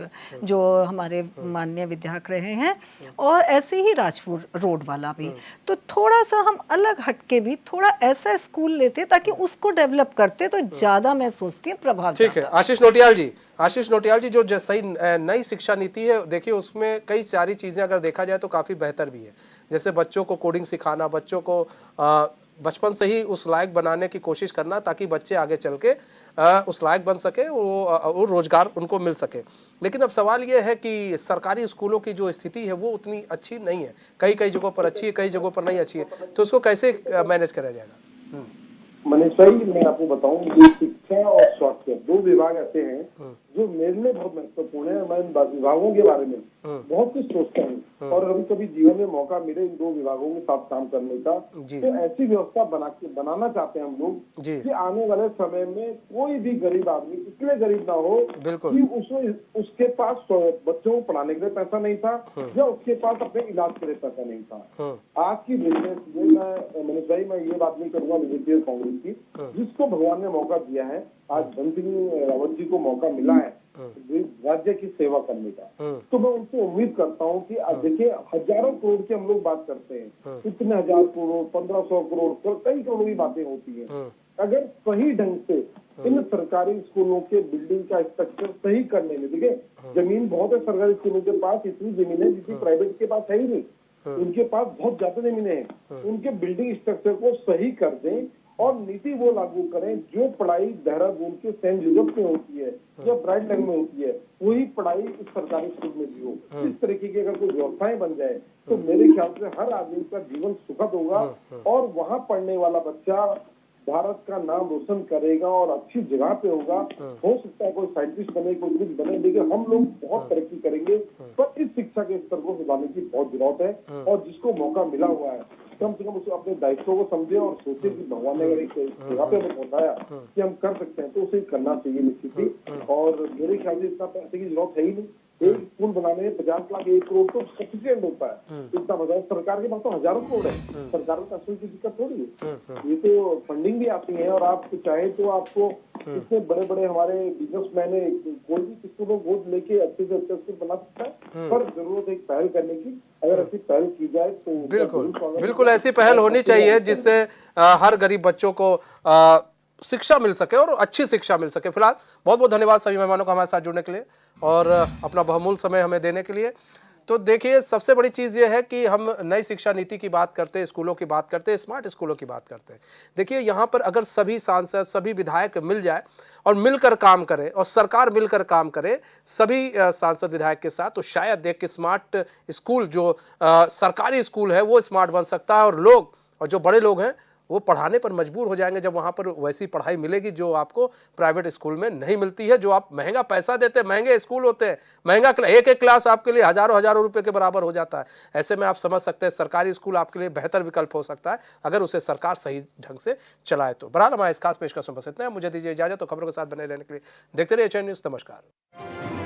जो हमारे माननीय विधायक रहे हैं, और ऐसे ही राजपुर रोड वाला भी। तो थोड़ा सा हम अलग हटके भी थोड़ा ऐसा स्कूल लेते ताकि उसको डेवलप करते तो ज़्यादा मैं सोचती हूँ प्रभाव। ठीक है आशीष नोटियाल जी। आशीष नोटियाल जी, जो सही नई शिक्षा नीति है, देखिए उसमें कई सारी चीज़ें अगर देखा जाए तो काफ़ी बेहतर भी है। जैसे बच्चों को कोडिंग सिखाना, बच्चों को बचपन से ही उस लायक बनाने की कोशिश करना ताकि बच्चे आगे चल के उस लायक बन सके, वो रोजगार उनको मिल सके। लेकिन अब सवाल ये है कि सरकारी स्कूलों की जो स्थिति है वो उतनी अच्छी नहीं है, कई कई जगहों पर अच्छी है, कई जगहों पर नहीं अच्छी है, तो उसको कैसे मैनेज करा जाएगा? मनीष भाई मैं आपको बताऊं, ये शिक्षा और स्वास्थ्य 2 विभाग ऐसे हैं जो मेरे लिए बहुत महत्वपूर्ण है। मैं इन विभागों के बारे में बहुत कुछ सोचता हूँ और कभी कभी जीवन में मौका मिले इन 2 विभागों के साथ काम करने का, तो ऐसी व्यवस्था बनाना चाहते हैं हम लोग कि आने वाले समय में कोई भी गरीब आदमी इतने गरीब ना हो कि उसके पास बच्चों को पढ़ाने के लिए पैसा नहीं था या उसके पास अपने इलाज के लिए पैसा नहीं था। आज की बिजनेस में मैं मनीष भाई मैं ये बात नहीं करूंगा बीजेपी और कांग्रेस की, जिसको भगवान ने मौका दिया है, आज धन सिंह रावत जी को मौका मिला है राज्य की सेवा करने का, तो मैं उनसे उम्मीद करता हूं कि देखिए हजारों करोड़ की हम लोग बात करते हैं, इतने 1000 करोड़ 1500 करोड़ कई करोड़ की बातें होती हैं। अगर सही ढंग से इन सरकारी स्कूलों के बिल्डिंग का स्ट्रक्चर सही करने में, देखिए जमीन बहुत है सरकारी स्कूलों के पास, इतनी जमीन है जितनी प्राइवेट के पास है ही नहीं, उनके पास बहुत ज्यादा जमीनें हैं। उनके बिल्डिंग स्ट्रक्चर को सही कर दें और नीति वो लागू करें जो पढ़ाई देहरादून के सेंट जोसेफ में होती है या ब्राइट लाइन में होती है, वही पढ़ाई इस सरकारी स्कूल में भी हो। इस तरीके की अगर कोई व्यवस्थाएं बन जाए तो मेरे ख्याल से हर आदमी का जीवन सुखद होगा और वहाँ पढ़ने वाला बच्चा भारत का नाम रोशन करेगा और अच्छी जगह पे होगा। हो सकता है कोई साइंटिस्ट बने, कोई कुछ बने, लेकिन हम लोग बहुत तरक्की करेंगे। पर इस शिक्षा के स्तर को सुधारने की बहुत जरूरत है और जिसको मौका मिला हुआ है कम से कम उसे अपने दायित्वों को समझे और सोचे कि भगवान ने अगर एक जगह पे हमें पहुंचाया कि हम कर सकते हैं तो उसे करना चाहिए निश्चित ही। और मेरे ख्याल से इतना पैसे की जरूरत है ही नहीं, एक स्कूल बनाने में 50 लाख 1 करोड़ तो सफिशिएंट होता है। इतना बताओ सरकार के पास तो हजारों करोड़ है, सरकार को पैसों की दिक्कत थोड़ी है, ये तो फंडिंग भी आती है और आप चाहे तो आपको इतने बड़े बड़े हमारे बिजनेसमैन है, कोई भी स्कूलों को गोद लेके अच्छे से अच्छे स्कूल बना सकता है, पर जरूरत है एक पहल करने की। अगर ऐसी पहल की जाए तो बिल्कुल ऐसी पहल होनी चाहिए जिससे हर गरीब बच्चों को शिक्षा मिल सके और अच्छी शिक्षा मिल सके। फिलहाल बहुत बहुत धन्यवाद सभी मेहमानों का हमारे साथ जुड़ने के लिए और अपना बहुमूल्य समय हमें देने के लिए। तो देखिए सबसे बड़ी चीज़ ये है कि हम नई शिक्षा नीति की बात करते हैं, स्कूलों की बात करते हैं, स्मार्ट स्कूलों की बात करते हैं। देखिए यहाँ पर अगर सभी सांसद सभी विधायक मिल जाए और मिलकर काम करें और सरकार मिलकर काम करे सभी सांसद विधायक के साथ, तो शायद देख के स्मार्ट स्कूल जो सरकारी स्कूल है वो स्मार्ट बन सकता है और लोग और जो बड़े लोग हैं वो पढ़ाने पर मजबूर हो जाएंगे जब वहाँ पर वैसी पढ़ाई मिलेगी जो आपको प्राइवेट स्कूल में नहीं मिलती है। जो आप महंगा पैसा देते हैं, महंगे स्कूल होते हैं, महंगा एक एक क्लास आपके लिए हजारों रुपए के बराबर हो जाता है। ऐसे में आप समझ सकते हैं सरकारी स्कूल आपके लिए बेहतर विकल्प हो सकता है अगर उसे सरकार सही ढंग से चलाए तो। बहरहाल हमारे इस खास पेशकश में बस इतना है, मुझे दीजिए इजाजत। तो खबरों के साथ बने रहने के लिए देखते रहिए एचएन न्यूज़। नमस्कार।